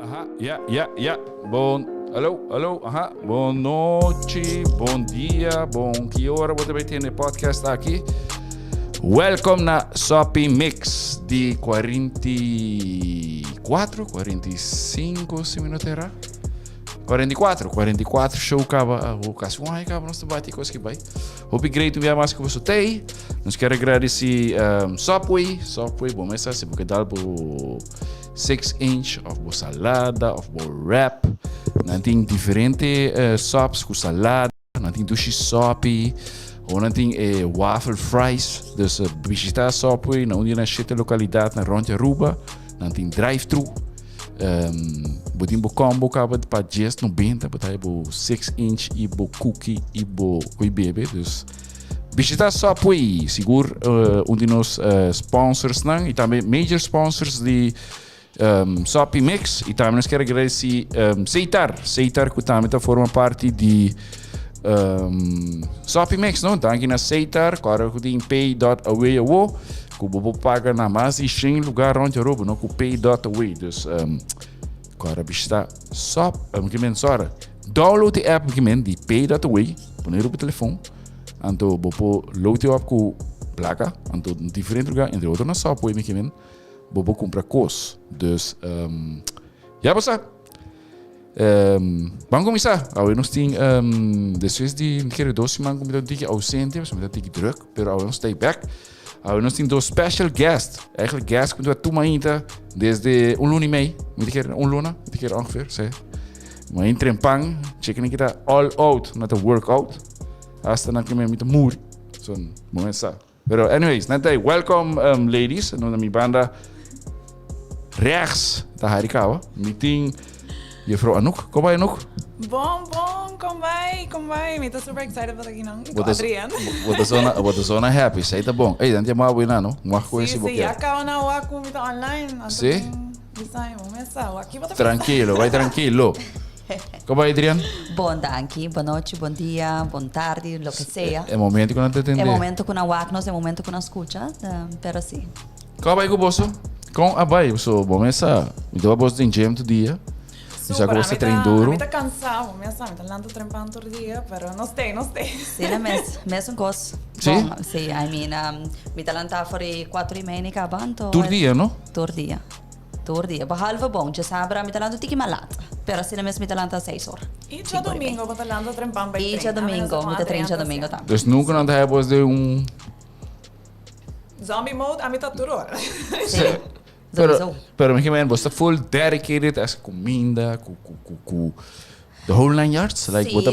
Ajá, ya. Alô, ajá. Boa noite, bom dia, bom que hora você vai ter no podcast aqui. Welcome na Sopi Mix de 44, 45 minutos era? 44 show acaba o casual acaba nós debate coisa que vai. Hope great me mais que você tem. Nós quero agradecer Sopway, bom mesa se porque dá por 6-inch of bo salada of bo wrap. Nanting diferente sops com salada, nanting dushi sopi. Ou nanting waffle fries. Dus visita Sopway na onde na chete localidade na Ronde Aruba. Nanting drive-thru. Botin bo combo acaba de para 10,90, botar bo 6-inch e bo cookie e bo coi bebê, dus visita Sopway, seguro onde nos sponsors não e também major sponsors de Sopi Mix e também nós quero agradecer Seitar que também forma parte de Sopi Mix, não? Danke na Seitar, claro que tem pay.away que o paga na mais e sem lugar onde eu roubo, não com pay.away, dus claro, está só que men sora download the app que men de pay.away, poner o telefone, anto bopo load up com placa, anto diferente lugar, entre outro na Sopway que men bobo compra coisas, dus ja bossa. Vamos começar. Nós temos depois de querer 2 semanas com muito ausente, mas muito druk, pero nós stay back. Nós temos 2 special guests. Eigenlijk guests que nós toma ainda desde luna e meio. Moet ik luna, moet ik ongeveer zeggen. Maar in trempang, checken ik dat all out, not a workout. Hasta na que me met moer. Zo'n moment sa. Pero anyways, nanti welcome ladies, no na mi banda rechts da Harikawa. Meeting juffrouw Anouk. Kom bij Anouk. Bom, kom bij. Ik ben super excited wat ik hier nog Adrian. Wat is zona happy, sei tá bom. Ei, dan je maar weer no. Mag conhecer boquete. Sim, acaba na waku mita online. Sim. Tranquilo, vai tranquilo. Como vai, Adrian? Bom, danke. Boa noite, bom dia, bom tarde, lo que sea. É momento que não te atender. É momento que não waknos, é momento que não escuta, pero sim. Como vai com o bolso? Com a vai, so bom essa. Então a bolsa tem gym todo dia. Super, a mí está cansado, me está dando trempando todo dia, pero no stay. Sim, é mesmo coisa. Sim? Sim, I mean, me está dando por 4:30 acabando. Todo dia, não? Todo dia. Behalve bom, já sabe, me está dando tiki malata. Pero assim mesmo me está dando 6 horas. E já domingo, me está dando trempando bem. E já domingo, me está treinando domingo também. Dus nunca não dá voz de Zombie mode, a mim está tudo hora. Sim. Pero me você full dedicated as comida, com the whole 9 yards, like sí, what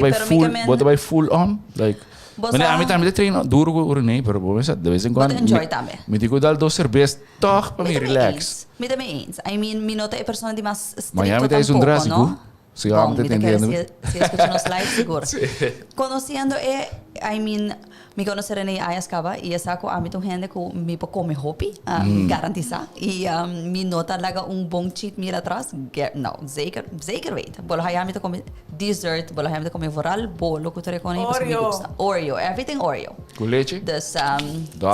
about full on, like. Mas a mim também treino duro com o nem, pero bom, de vez em quando. Enjoy também. Me digo dar 2 cervejas, toch para me relax. Me também eens. I mean, me nota é pessoa de mais estricto Miami tá um drástico. Se eu amo entendendo. Se escucha nos live seguro. Conociendo I mean, me conocer nem ayas cava e essa com amigo gente que me come hopi, garantiza. E me nota laga bom cheat meal atrás. Não, zeker weet. Bolo hay amigo come dessert, bolo hay amigo come voral, bolo que tu recone pues me gusta. Oreo, everything Oreo. Com leite? Dus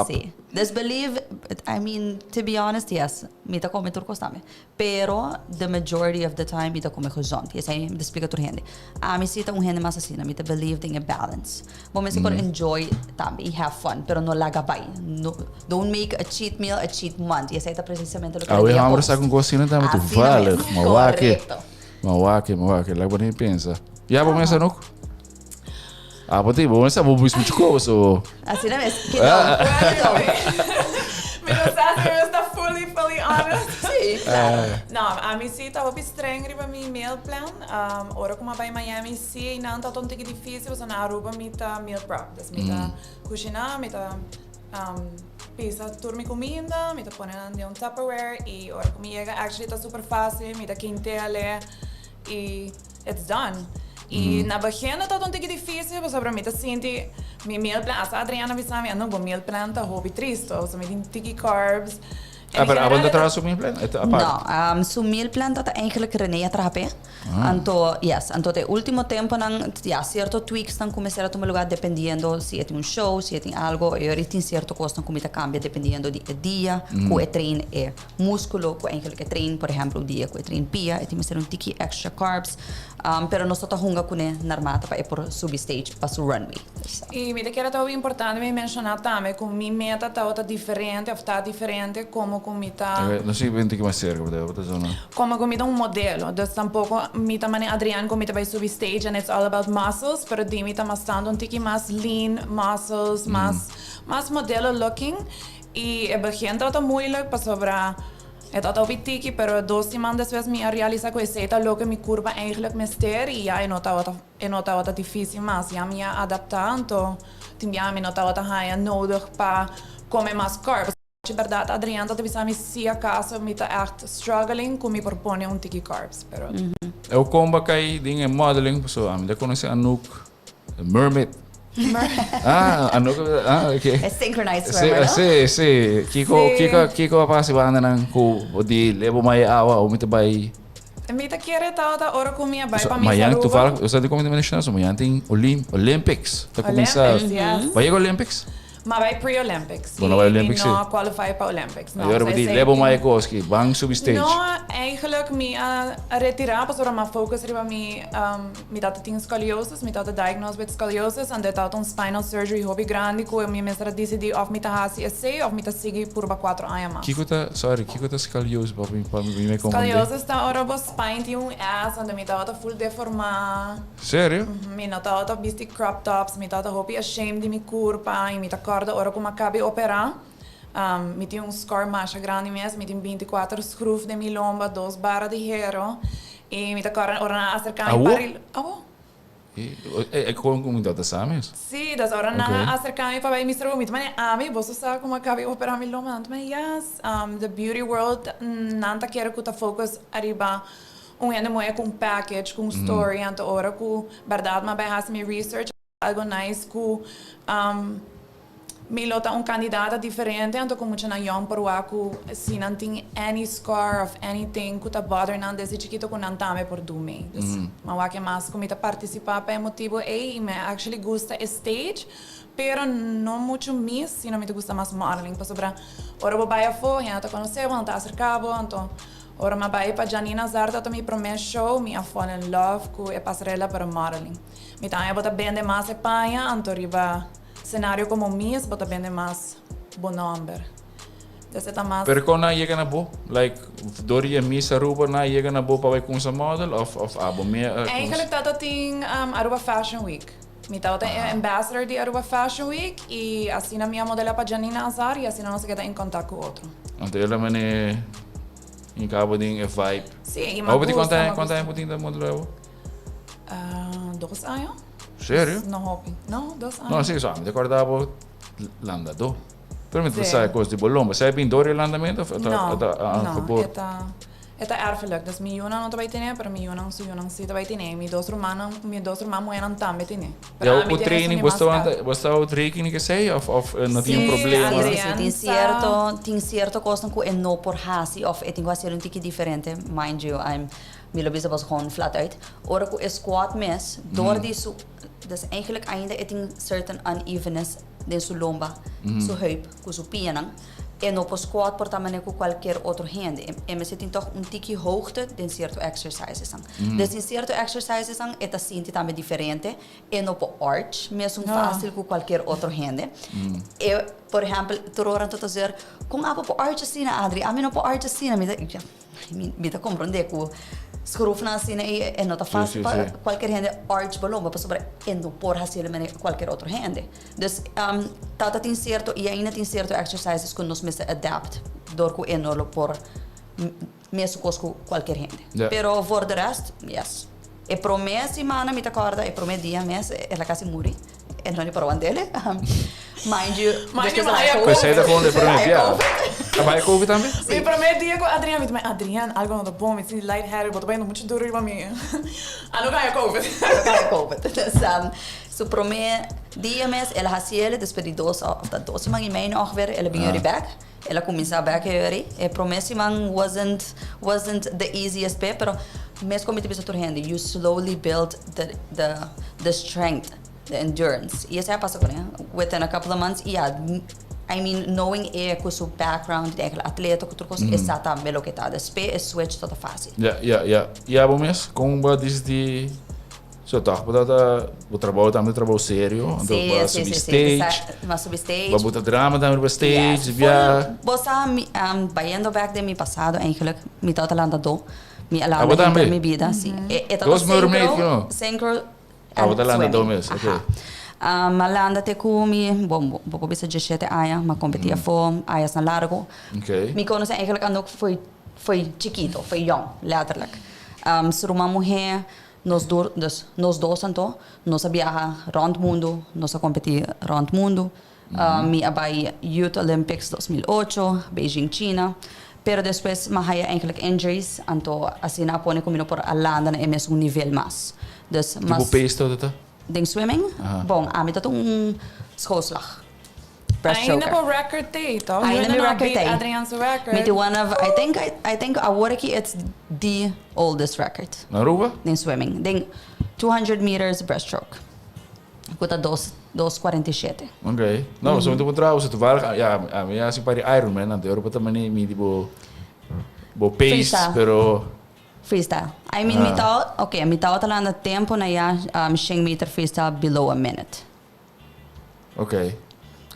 sim. Dus believe, I mean, to be honest, yes, me ta come turcos também. Pero the majority of the time me ta come gezond. Yes, I me explica tur gente. Me sita gente mais assim, me ta believe in a balance. Bom, me se enjoy também, have fun, pero no laga bai. No, don't make a cheat meal a cheat month. Yes, ita precisamente lo que eu amo estar com cocina também, tu vale. Mawake, lá quando a gente pensa. E a bom essa não? Pode ir, bom essa vou buscar muito coisa. Assim não é mesmo? Me está fully honest. Sim. Não, a mim sim está bem estranho para mim meal plan. Ora como vai Miami sim, não está tão difícil, mas na Aruba me tá meal prep. Dus me tá cozinhar, me tá pisa turmi comida, me tá ponendo em Tupperware e ora como chega, actually está super fácil, me tá quintela e it's done. E na bagena tá tão difícil, mas para mim tá senti mi meal plan, asa Adriana me sabe, não vou meal plan tá hobby triste, so me tem tiki carbs Maar abonda trouwens op mijn plan? Het apart? No, su meal plan dat eigenlijk René atrape. Anto, yes, anto te último tempo nang, ja, cierto tweaks nang começar a tomar lugar dependiendo si es un show, si es algo, e ori tin cierto costo nang comita cambia dependiendo di dia, ku e train e músculo, ku eigenlijk e train, por exemplo, dia ku e train pia, e tin ser un tiki extra carbs, pero nós tota hunga kune narmata pa e por subi stage pa su runway. E me que era tão importante me mencionar também com minha meta tá diferente, ou tá diferente como comita. Não sei bem que mais sério, Como comita modelo, dus tampouco mita mane Adrian comita vai subir stage and it's all about muscles, pero di mita mas stando tiki mais lean muscles, mais modelo looking e é begin tá moeilijk para sobra. Het had op tiki, pero 2 semanas después me realiza que essa é que minha curva eigenlijk mister e já nota difícil mas já me adaptar então tinha me nota nodig para comer mais carbs. De verdade, Adriana, dat we se acaso me tá echt struggling com me propone tiki carbs, pero. Eu comba kay ding modeling so am da conhece Anouk Mermaid. Anouk okay. É synchronized swimmer, Sim. Kiko pasi ba nang ko di lebo mai awa o mita bay. Mita kere tá hora com minha bai para mim. Mayang toevallig, eu sei de como mencionar so mayang ting Olympics. Tá começar. Vai Olympics? Maar bij pre-Olympics. Bueno, bij Olympics no qualify para Olympics. No, agora die lebo mai koski, bang subi stage. No, eigenlijk me retirar pas ora maar focus riba me dat ting scoliosis, me dat diagnosed with scoliosis and dat un spinal surgery hobby grande ko me mesra decidi of me ta hasi essay of me ta sigi por 4 anos. Kiko ta scoliosis para mim me compreender. Scoliosis ta ora bo spine ti un ass and me ta full deformado. Sério? Me nota ta bisti crop tops, me ta hobby ashamed de mi curva e me ta ora como acabei operar, me tinha score mais grande mesmo, me tinha 24 schroef de minha lomba, 2 barras de hierro, e me tá ora na acercar em barril. É como dat samen is? Sim, das ora na acercar em para Mr. Umit, mas ami, você sabe como acabei operar minha lomba, mas yes, the beauty world nanta quero que ta focus arriba ende moe com package, com story, anta ora com verdade, mas vai fazer minha research, algo nice com me lota candidato diferente, então como tinha young por aku, se não tem any scar of anything que tá bother não desde chiquito com não tame por dormir. Mas o que mais como tá participar para motivo e me actually gusta stage, pero não muito miss, se não me gusta mais modeling, para sobra. Ora vou vai a for, já tá conhecendo, não tá acercado, então ora me vai para Janina Zarda, também promete show, me a fall in love com a passarela para modeling. Me tá aí botar bem de mais panha, então riba cenário como minhas, bota bem mais bom number. Desse tá mais. Pero kung na na bo, like Doria misa Aruba na na bo pa kung sa model of abo me. Eigenlijk dat ting Aruba Fashion Week. Me tá ambassador de Aruba Fashion Week e assim na minha modelo para Janina Azar e assim nós queda em contato com outro. Então ela mane em cabo ding vibe. Sim, e mas quanto tempo tem da modelo? 2 anos. Sério? Não hoping. Não, 2 anos. Não, sim, só me recordava landa do. Pero me sai coisa de bolomba. Sai bem Doria landamento? Não, Eta erfelijk, dus mijn jongen não vai ter, pero mijn jongen sim vai ter. Mijn dois irmãos moeram também ter. Ja, o training, você o training que sei of não tinha problema? Sim, tem certo coisa que é não por hasi of é tem que ser tiki diferente. Mind you, Milo bisa was gewoon flat uit. Ora ku is squat mes, door die so, dus eigenlijk einde het een certain unevenness in su lomba, su heup, ku su pianang. En op een squat por tamane ku qualquer outro hand. En we zitten toch een tikkie hoogte den certo exercises ang. Dus in certo exercises ang eta sinti tambe diferente. En op een arch, mesmo fácil ku qualquer outro hand. E, por exemplo, tororan tot dizer, kung apo po arch assim na Adri, amin op arch assim na me da compreender ku schroef na assim e nota fácil para qualquer hand arch balomba para sobre endo por hacer mene qualquer outro hand. Dus tata tem certo e ainda tem certo exercises que nós mesmo adapt door ku enolo por mesmo cosco qualquer hand. Pero for the rest, yes. E promessa semana me acorda e promessa dia mês ela quase muri. E non è per dele. Mind you, pues sei da gewoon de promedia. Vai COVID também? Mi prometia com Adriano, me Adriano, algo não tá bom, me sinto lightheaded, botou bem muito duro para mim. Ah, não ganha COVID. Não ganha COVID. Su prome DMS, ela hasiele, después de dos mang imain ongeveer, ela bing yuri back. Ela começa back yuri. E promessi mang wasn't the easiest bit, pero mes komite bisa turhende. You slowly build the strength, the endurance. E essa passa com within a couple of months, I mean, knowing kusu background, de atleta, kuturkos, exata melo que tá. Despe é switch toda fácil. Ja, bom mês, com o de so tá, o trabalho também trabalho sério, então vai subir stage, mas subir stage, vai botar drama também no stage, via. Bossa, bayendo back de mi passado, eigenlijk, mi tá talando do, mi alanda de mi vida, sim. É todo synchro, tá talando do mês, ok. Malanda te kumi, bom bisa 17 aya, ma competia fo, ayas na largo. Ok. Mi conhece eigenlijk ano foi chiquito, foi young, letterlijk. Ser uma mulher, nós dois então, nós viaja rond mundo, nós competir rond mundo. Mi abai Youth Olympics 2008, Beijing, China. Pero depois, mahaya eigenlijk injuries, então assim na pone comigo por alanda na MS nível mais. Dus mas tipo pace todo. Ding swimming? Bom, amit het schoolslag. Breaststroker. Ainda po record day, toch? Ainda mi record day. Adrian's record. Met one of, I think Awariki, it's the oldest record. Na Aruba? In swimming. Ding 200 meters breaststroke. Kuta 2:47. Ok. Não, só muito contrário, se tu vai, a minha assim para Ironman, na Europa também me tipo pace, pero freestyle. I mean, mitao talando tempo na 100 meter freestyle below a minute. Ok.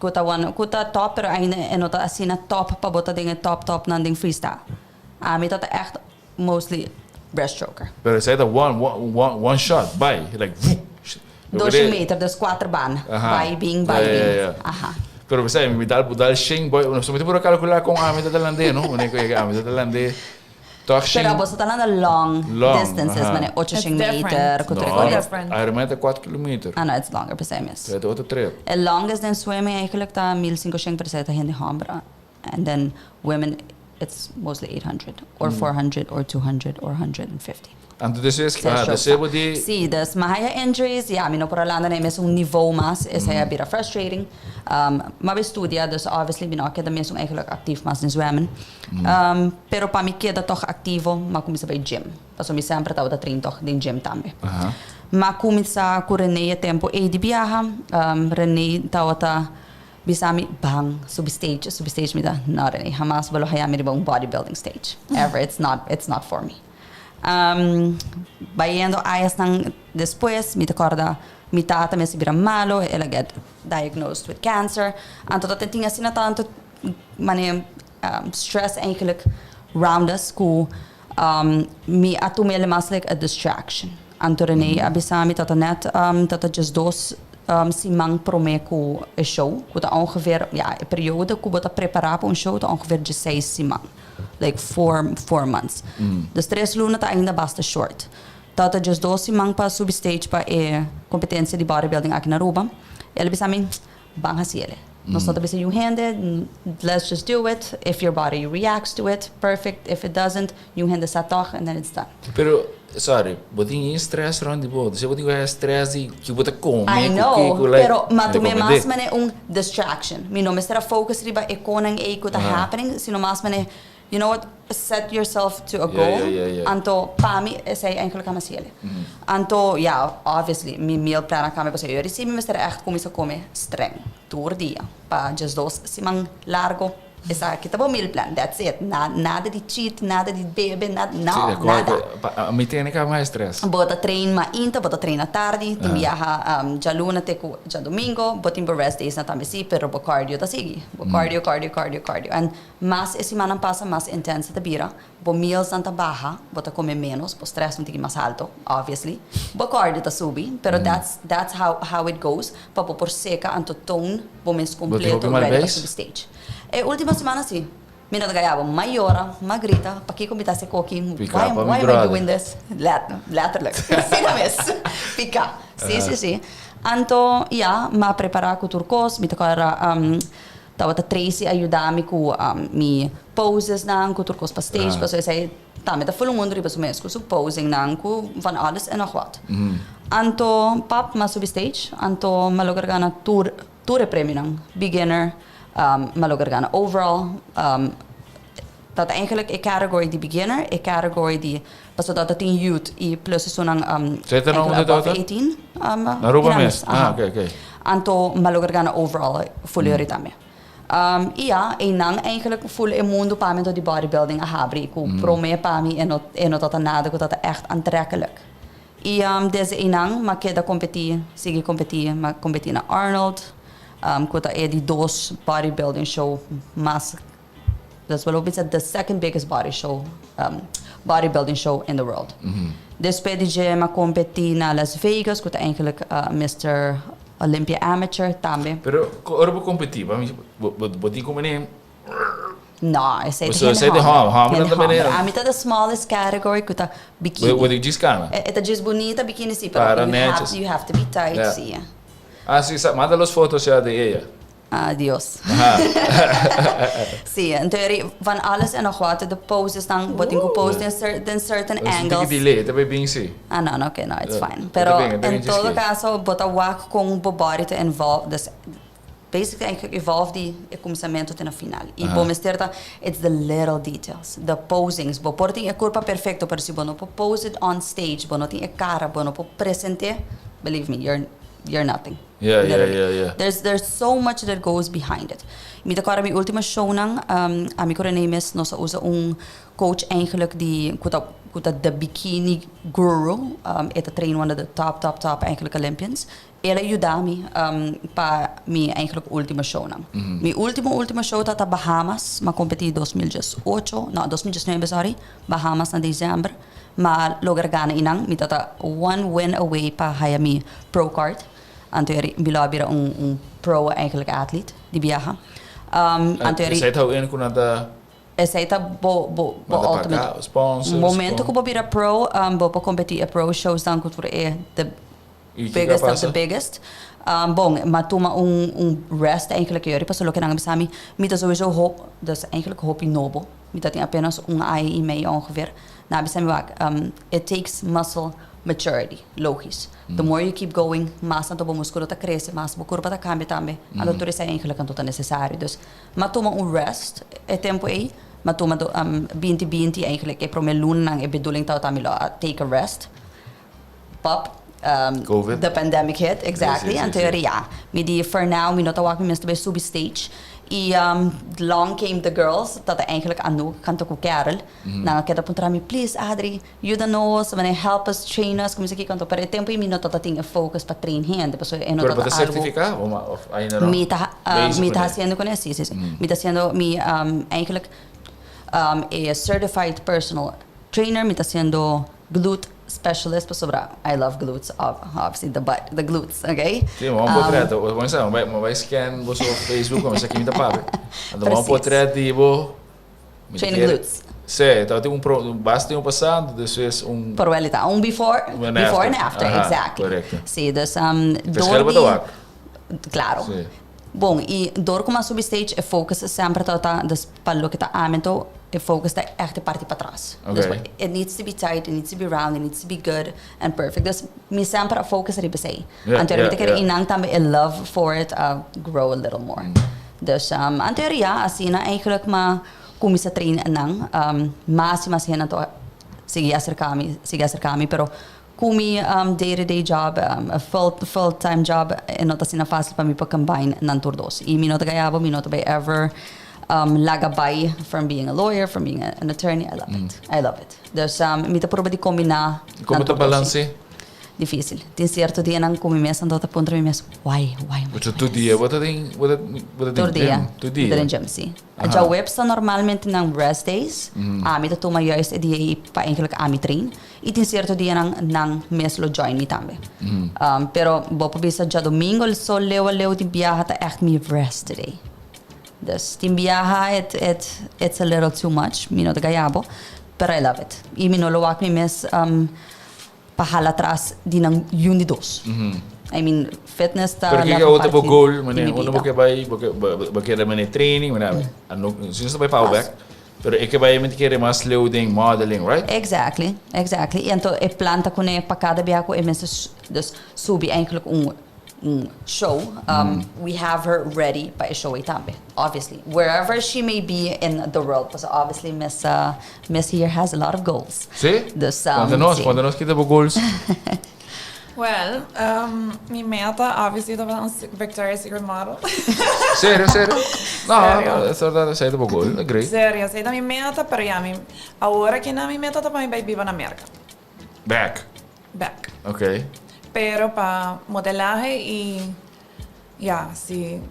Kuta top, pero ainda nota assim na top pa bota dingen top na ding freestyle. Mitao echt mostly breaststroker. Pero say that one shot, by like 200 meter, dus 4 ban. By being. Aha. Pero você me dá o 100 boy, não só me por calcular com a meta talande, não? Né que a meta talande. Pero você está falando long distances, mas 800 meter. Ironman é 4 km. No, it's longer, precies. Het is 3. The longest in swimming eigenlijk está 1500 in de hambra. And then women, it's mostly 800, or 400, or 200, or 150. En dus is die... Sí, dus mahaya injuries, mi no por alanda na mes niveau mas, is a bit frustrating. Maar we studia, dus obviously we no queda mesmo eigenlijk actief mas in zwemmen. Pero pa mi queda toch activo, ma começa bij gym. Paso mi sempre tava da trein toch din gym tambe. Ma começa com René tempo e di viaja, René tava bisami bang substage mi da no René, jamás balo haya mi riba bodybuilding stage. Ever, it's not for me. Bayendo ayas nang después, mi tacorda, mi tata me sibira malo, ela get diagnosed with cancer. Anto dat tinha sina tanto stress eigenlijk round us ku mi atumele mas like a distraction. Anto René abisami tata net tata just dos simang prome ku a show, ku ta ongeveer een periode ku bota preparar para show ta ongeveer 6 simang. Like 4 months. Dus 3 luna ta ainda basta short. Tata just 12 mang pa substage pa competência de bodybuilding aqui na Aruba. Ele bisa min bang hasiele. Nós não bisa you handed, let's just do it. If your body reacts to it, perfect. If it doesn't, you hand the satoch and then it's done. Pero sorry, botin stress around the board. Você botin stress e que bota come. I know, pero matume mas mane distraction. Mi no me será focus riba ekonang kuta happening, sino mas mane you know what? Set yourself to a goal. Anto, pami, say eigenlijk aan mijn Anto, obviously, mijn mealplan kan me pas je receive me echt kom streng. Door die, pa just dos simang largo. Esa kita bo mealplan. That's it. Nada de cheat, nada de bebe, nada. Mi tiene que mais stress. Bota train ma inta, bota train na tarde, ti viaja ja luna te ku ja domingo, botin bo rest days na tamisi, pero bo cardio ta sigi. Bo cardio. And mas esse manang passa mas intensa ta bira. Bo meals nanta baja, bota come menos, bo stress não tigi mas alto, obviously. Bo cardio ta subi, pero that's how it goes. Pa bo por seca anto tone, bo mes completo ready to the stage. E última semana sim. Mina gayaba maiora, magrita, paki kumita se koki. Why am I doing this? Letterlijk. Sina mes. Pika. Sí. Anto, ma prepara ku turcos, mi takara tawata Tracy ayudami ku mi poses nang ku turcos pa stage, pa so say tame ta full mundo riba sumes ku posing nang ku van alles en nog wat. Anto pap masubi stage, anto malugargana tour premium ng beginner, malugargana overall, dat eigenlijk een category die beginner, een category die pas dat in youth, i plus is zo'n Zet er nog onder above dat? 18. Naruba mes. Oké. Anto malugargana overall fully tame. Iya, nang eigenlijk voel in mundo pami tot die bodybuilding ahabri ku prome pami eno tot nada ku tot echt aantrekkelijk. Deze inang makeda competi na Arnold, kuta die dos bodybuilding show mas. Dat wel ook the second biggest bodybuilding show in the world. Después de ma competi na Las Vegas, kuta eigenlijk Mr. Olympia Amateur tambe. Pero orbo competi, boti como nem. No, I say de hammer também é. A mitad the smallest category kuta bikini. Wat ik giscana. Ita just bonita bikini sí, Para pero you have to be tight, Yeah. sí. Sí, manda las fotos ya de ella. Adios. Sí, en teorie van alles en nog wat. De poses dan wordt gepost in certain angles. Delay, dat ben je zie. No, okay, no, it's fine. Pero en todo caso, bota wak kung bobody te involve. Dus basically eigenlijk evolve die começamento até na final. E bom mesterta, it's the little details, the posings. Bo porting a corpo perfecto per si bono po pose it on stage, bono ting a cara, bono po presente. Believe me, you're nothing. Yeah. There's so much that goes behind it. Mita kara mi ultima show nang ami ko renemes no sa usa coach eigenlijk die kuta the bikini guru ita train one of the top eigenlijk Olympians. Ela ayudami pa mi eigenlijk ultima show nang. Mi ultima show tata Bahamas, ma competi 2019 sorry, Bahamas na December. Ma logar gana inang mi tata one win away pa haya mi pro card. Anterior bilabira pro eigenlijk atleet di biyaha. Anterior Zij hou in kuna da essa bo ultimate sponsors. Momento ko bira pro bo po competi a pro shows dan kut the biggest of the biggest. Bong, matuma rest eigenlijk yuri pas lo kenang besami mita sowieso hoop, dus eigenlijk hoop nobel. Mita ting apenas ai mee ongeveer. Na besami wak it takes muscle maturity, logisch. The more you keep going, mas na to músculo ta cresce, mas bo corpo ta cambia tambe. Allo tu resa eigenlijk ang tota necessário. Dus matuma rest e tempo matuma do 20 eigenlijk e promelun nang e bedoeling tao tamilo take a rest. Pop COVID. The pandemic hit, exactly. Yes. En teoria, midi for now, mi nota wak mi meste bij subi stage. Long came the girls, dat eigenlijk anu kanto ko Carol. Na kita puntra mi, please Adri, you don't know us, when help us, train us, como se aqui kanto. Pero tempo mi nota tinha focus pa train hand, depois Pero para certificar of ainda não. Mi ta haciendo con eso, sí. Mi ta haciendo mi eigenlijk a certified personal trainer, mi ta haciendo glute specialist pa sobra. I love glutes, obviously the glutes, okay? Sim, vamos portreto. Vamos lá, vai scan você no Facebook, vamos aqui me papo. Vamos portreto de bo. Training glutes. Sim, então tem basta passado, depois Por elita, before and after, exactly. Correcto. Sí, dus claro. Sí. Bom, e door como a substage e focus sempre tota dus palo kita amento e focus da echte parte para trás. Okay. Dus it needs to be tight, it needs to be round, it needs to be good and perfect. Dus mi sempre a focus riba say. Anterior inang tambe a love for it grow a little more. Dus anterior asina eigenlijk ma kumi sa train nang mas hen to sige acercami pero kumi day-to-day job, a full-time job, e nota sina fácil para mim para combine nan turdos. E mi nota gayabo, mi nota by ever lagabay from being a lawyer, from being an attorney. I love it. Dus mi ta proba di combinar. Como to balance? Difícil. Tem certo dia nang kumi mes andota pontra mi mes. Why? But tu dia, what tem dia. Tu dia. Deren gym si. Ja websa normalmente nang rest days. Mi ta toma juist dia pa eigenlijk ami train. E tem certo dia nang mes lo join mi tambe. Pero bopo bisa ja domingo el sol leo di biyaha ta echt mi rest today. Dus tim biyaha it's a little too much. Mi no gayabo. Pero I love it. E mi no lo wak mi mes pahala atrás di nang yun dos. I mean, fitness ta Porque que outra goal, mane, uno porque vai training, mane, ano, since vai power back, Pero ik heb eigenlijk een keer mas loading, modeling, right? Exactly. Então, e planta com ne para cada biaco e mense dus subi eigenlijk show. We have her ready para show também. Obviously, wherever she may be in the world, because obviously Miss here has a lot of goals. Sim? Dus, Quando nós kita goals. Well, minha meta, obviously, é um Victoria's Secret model. Sério? Sério? Não, essa verdade é do goal, é great. Sério, essa é a minha meta, pero agora que na minha meta também vai viver na América. Back. Ok. Pero para modelaje y si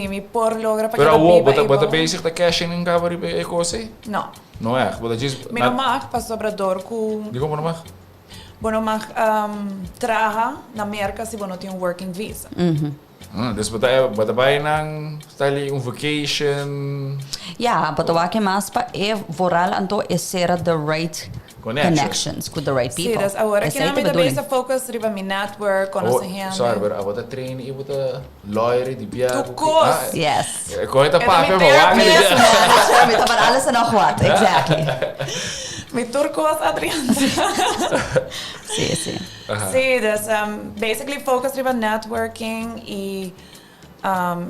mi por logra para Pero que bota bezig de cash in gavari bij Ecose? No. Não é? Bota diz. Mi no mag para sobrador com Digo como não mag? bueno mag traga na América se não tem um working visa. Dus bota bij nang style vacation. Ja, but o que mais para voral então é ser the right connections with the right people. Sim, das agora que na minha base focus riba mi network, conhecer gente. Sorry, but bota train e bota lawyer di biar. Tu course. Yes. Kau itu papel therapist. bawa Mi tabar alles en nog wat, exactly. Mi turcos Adriana. Sim. Sim, das basically focus riba networking e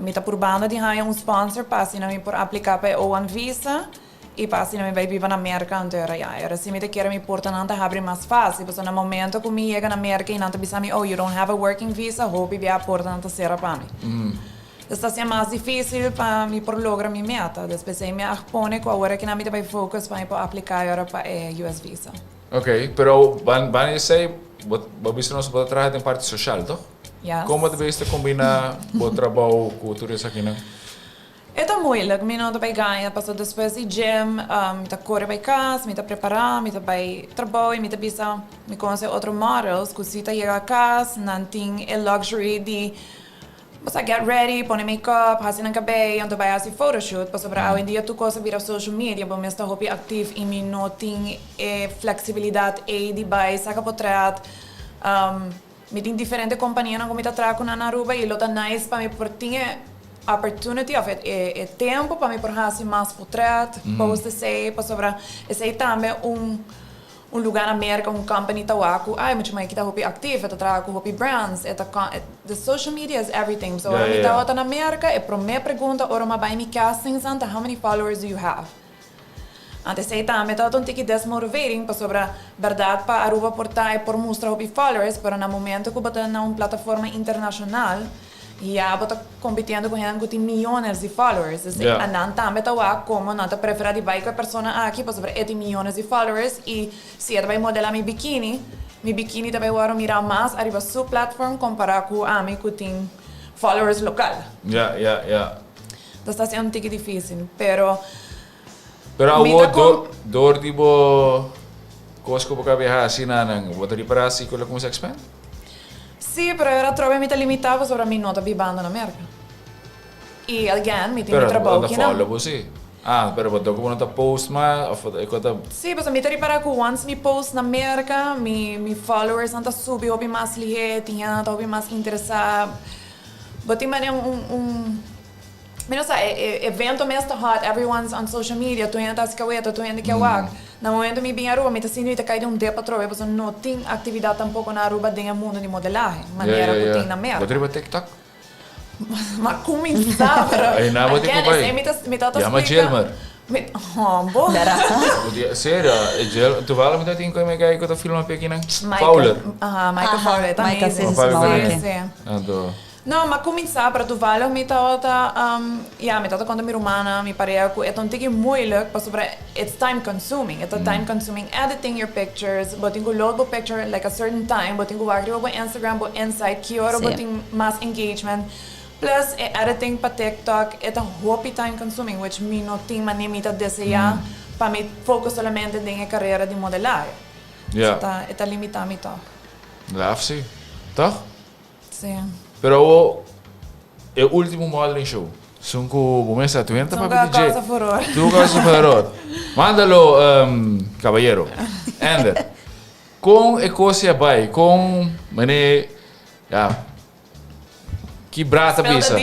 mi tá por banda de ganhar sponsor para assim me por aplicar para O1 visa. E para assim vai viver na América inteira. Era assim, me quer me portar não abrir mais fácil. Porque no momento que me chega na América e não te me, oh, you don't have a working visa, hope que a porta não será para mim. Está sendo mais difícil para mim por lograr minha meta. Depois eu me expõe com a hora que não me vai focus para aplicar agora para US visa. Ok, pero van sei, você não se pode trabalhar em parte social, toch? Yes. Como você combina o trabalho com o turismo aqui, não? É moeilijk, me não vai ganhar, passou depois de gym, me tá correr para casa, me tá preparar, me tá vai trabalhar, me tá bisa, me conhecer outros models, que se tá chega a casa, não tem a luxury de você get ready, põe make-up, fazer um cabelo, então vai fazer photoshoot, para sobre hoje em dia tu coisa vira social media, para me estar hobby ativo e me não tem flexibilidade de vai sacar portrait, me tem diferente companhia não como tá trago na Aruba e lota nice para me portinha opportunity of tempo para me por fazer mais portrait, post sei, para sobre esse também lugar na América, company tawaku, mas mais que tá hobby ativo, tá trago hobby brands, the social media is everything. So me tá na América, para me pergunta, ora ma vai me castings anta, how many followers do you have? Antes sei também tá um tique desmotivating para sobre verdade para Aruba portar por mostrar hobby followers, pero na momento que botar na plataforma internacional ja, bota competindo com gente que tem milhões de followers. Assim, a não também tá como não tá prefere de vai com a pessoa aqui para sobre ter milhões de followers e se ela vai modelar meu biquíni também vai mirar mais arriba sua plataforma comparar com a mim que tem followers local. Ja. Então está sendo um tique difícil, pero a door die bo coisa que eu viajar assim nang, botar para assim que como se expand? Sim, pero era trove me limitava sobre a minha nota vivendo na América. E again, me tem trabalho que não. Pero você? Pero botou como não tá post mas sim, mas me tem para que once me post na América, me followers não tá subi, hobby mais lihe, tinha hobby mais interessado. Botei mané evento mesmo tá hot, everyone's on social media, tu ainda tá se caueta, tu ainda quer wag. Na momento me vinha a Aruba, me tá sendo que cair um dia para trove, porque não tem atividade tampouco na Aruba dentro do mundo de modelagem, maneira que tem na América. Botei para TikTok? Mas começar, pero aí não vou ter que vai. Me tá ja, maar Jelmer. Bom. Sério, Jel, tu fala muito tem como é que eu filma pequena. Fowler. Michael Fowler, tá mesmo. No, ma cominciar para tu vale me tá me tá conta minha romana, me parece que é tão tique moeilijk, para sobre it's time consuming. It's time consuming editing your pictures, boting load bo picture like a certain time, boting wagri bo Instagram bo insight, que hora boting mass engagement. Plus editing para TikTok, é tão hobby time consuming, which me não tem maneira de desejar para me focar solamente na carreira de modelagem. Ja. É tá limitado me tá. Laaf sim. Toch? Sim. Pero o último modeling show. Sunku bumesa, tu entra para DJ. Tu casa furor. Mándalo, caballero. Ender. Com ecosia vai, com mané, que brata pisa.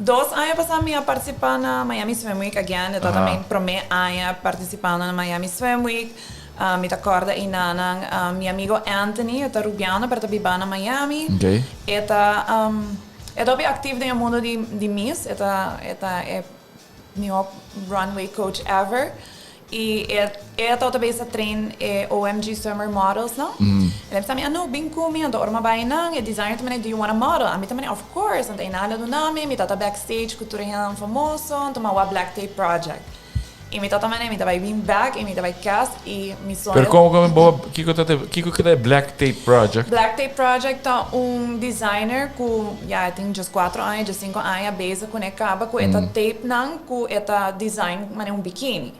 2 anos passamos a participar na Miami Swim Week again. Eu também prometi a participar na Miami Swim Week. Me acorda inanang meu amigo Anthony, eta rubiano para biba na Miami. Okay. Eta bem ativo no mundo de Miss. Eta é meu runway coach ever. E eta também se treina OMG Summer Models, não? Ele disse, não, bem comigo, ando orma bem não, e designer também, do you want a model? A mim também, of course, ando inala do nome, me tata backstage, cultura real famoso, ando uma Black Tape Project. E me tata também, me tava bem back, e me tava cast, e me sonho. Pero como boa, que é Black Tape Project? Black Tape Project é designer que já tem just 4 anos, just 5 anos, base com acaba com esta tape não, com esta design, mas biquíni.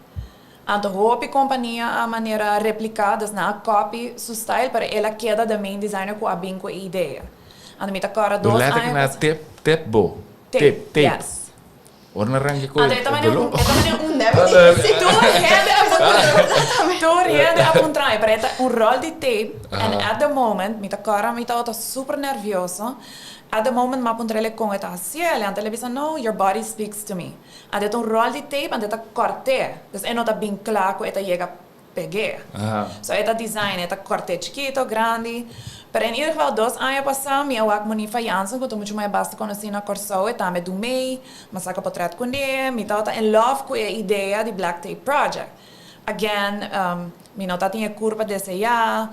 Anto hoop companhia a maneira replicada na copy su style para ela queda da main designer com a bem com a ideia. Anto mita cara 2 anos. Letterlijk na tape bo. Tape. Yes. Orna rangi ko. Anto também tu rende a contrai para esta rol de tape and at the moment mita cara mita auto super nervioso. At the moment, ma puntrele com eta cielo, ante ele no, your body speaks to me. Ante het rol de tape, ante eta corte. Dus é nota bem claro que eta llega pegue. So eta design, eta corte chiquito, grande. Pero em ieder geval, 2 anos passaram, minha wak moni fayansen, que eu muito mais basta conhecer na Corso, eta me do mei, mas saca portrait com ele, me tá in love com a ideia de Black Tape Project. Again, me nota tinha curva desse já.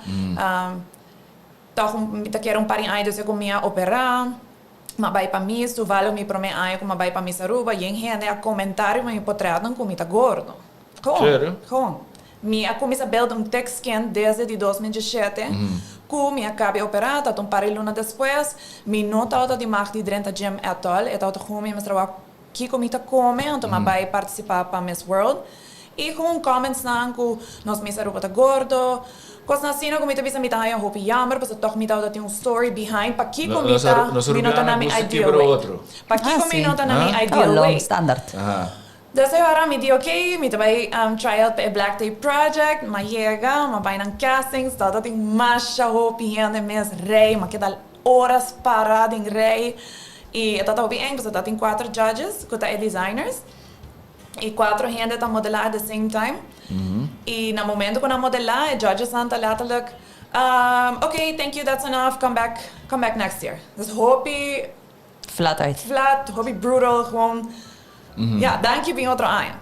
Toch quero par de anos eu comia operar, mas vai para mim, tu vale me promete anos como vai para mim saruba, e em gente a comentário me potreatam como tá gordo. Como? Minha comecei a build thick skin desde 2017, que me acabei operar, tá par de luna depois, me nota de mais de 30 gym atol, e tá como me mostrar que comida come, então vai participar para Miss World. E com comments na que nós me saruba tá gordo. Kos na sino kumita bisa mita yung hopi jammer, basta toch mita da yung story behind pa ki kumita minota na mi ideal way. Pa ki kumita na mi ideal way. Standard. Dessa hora me di okay, mita vai try out pa Black Tape Project, ma llega, ma vai ng castings, tata ting masha hopi hende mes rei, ma queda horas parada em rei. E tata hopi eng, basta tata ting 4 judges, kuta designers. E 4 gente tá modelar at the same time. E no momento quando a modelar, a judges são letterlijk, okay, thank you, that's enough, come back next year. Dus hoopie flat uit. Flat, hoopie brutal, gewoon, ja, dank je bem outro ano.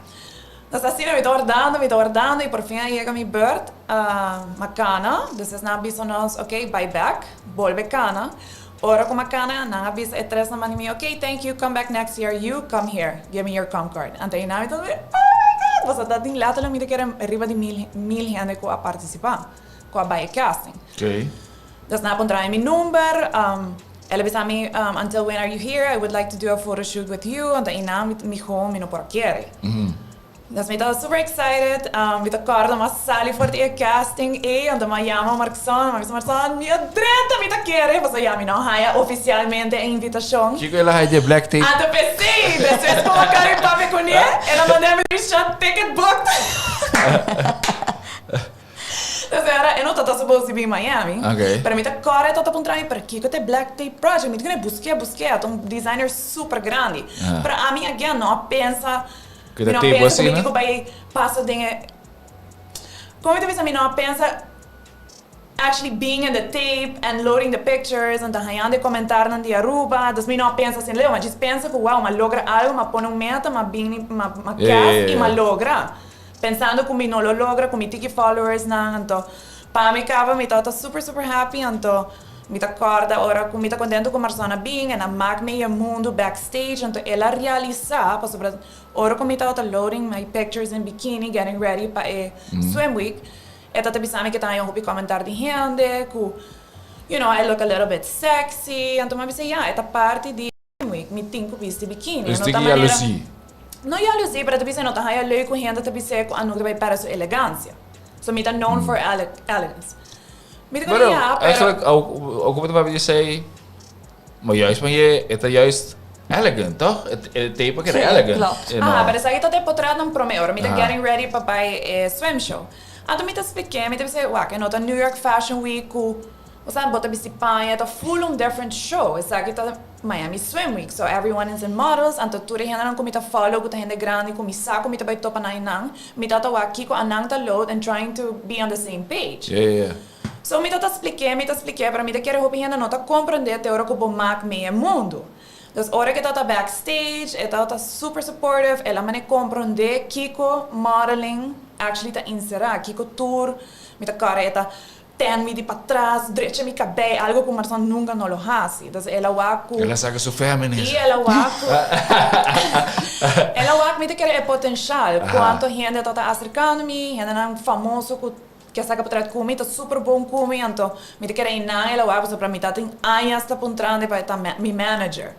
Dus assim, me tô ordando, e por fim chega minha beurt, macana, dus is na bisa nós, okay, buy back, volve cana. Ora com macana, na bisa etres na mani, okay, thank you, come back next year, you come here, give me your com card. Ante na me was dat ding later me quero arriba de mil gente que a participar, que a buy casting. Okay. Dus na pontra mi number, ela bisa me until when are you here? I would like to do a photo shoot with you. Ante ina mi home mi no por quiere. Dus me tava super excited. Vi acordo ma sali forte e casting e ando ma llama Markson, mi dreta mi ta quiere, pues ya mi no haya oficialmente invitación. Chico ela hai de Black Tape. Ah, pensei, depois colocar em papel com ele, ela mandou me shot ticket booked. Dus era, eu não estava supposed to be in Miami. Okay. Para mim tá corre tota para trás, para que tem Black Tape Project, me tem busquei, um designer super grande. Para a minha again não pensa que da tape assim, né? Como vai passa dinhe. Como tu pensa, não pensa actually being in the tape and loading the pictures and de comentar na de Aruba, das me não pensa assim, Leo, mas pensa que wow, mas logra algo, mas põe meta, mas bem, mas cast e mas logra. Pensando que me não lo logra, que me tiki followers na, então, para mim acaba, me tá super happy, então, me tá corda, ora, me tá contento com a persona bem, e na mag me o mundo backstage, então, ela realiza, para sobre, ora, que me tá loading my pictures in bikini, getting ready para swim week, eta te bisami que tá em hobby comentar de gente, que, you know, I look a little bit sexy, então, me disse, yeah, eta parte de swim week, me tinko viste bikini, dus die jaloezie. No jaloezie, pero te não tá aí leuk com gente te pisse com anu que vai para sua elegância. So me tá known for elegance. Me digo ja, pero eigenlijk ook wat we zeggen, maar juist van je, het is juist elegant, toch? Het tape is elegant. Pero sa ito te potrado ng promeo, me tá getting ready para buy swim show. Ato me tá speaking, me tá pisse, wa, que nota New York Fashion Week, o sabe, bota bisi pa, é tá full different show. Essa aqui tá Miami Swim Week. So everyone is in models. Anto ture hena nang kumita follow kuta hende grande kumisa kumita by topa na inang. Mita tawa kiko anang ta load and trying to be on the same page. Yeah. So mita ta expliqué, pero mita quero hopi hena nota compreender te ora ko bo mak meia mundo. Dus ora que tá backstage, ela tá super supportive, ela mane compreender kiko modeling actually tá inserar, kiko tour, mita careta ten me de para trás, direita me cabelo, algo que o Marção nunca não lo hace. Então, ela waku. Ela saca seu feminismo. E ela waku. Ela waku me quer é potencial. Quanto gente está acercando me, gente não famoso que saca para trás comigo, super bom comigo, então me quer ir na ela waku só para mim tá tem anos tá pontrando para estar mi manager.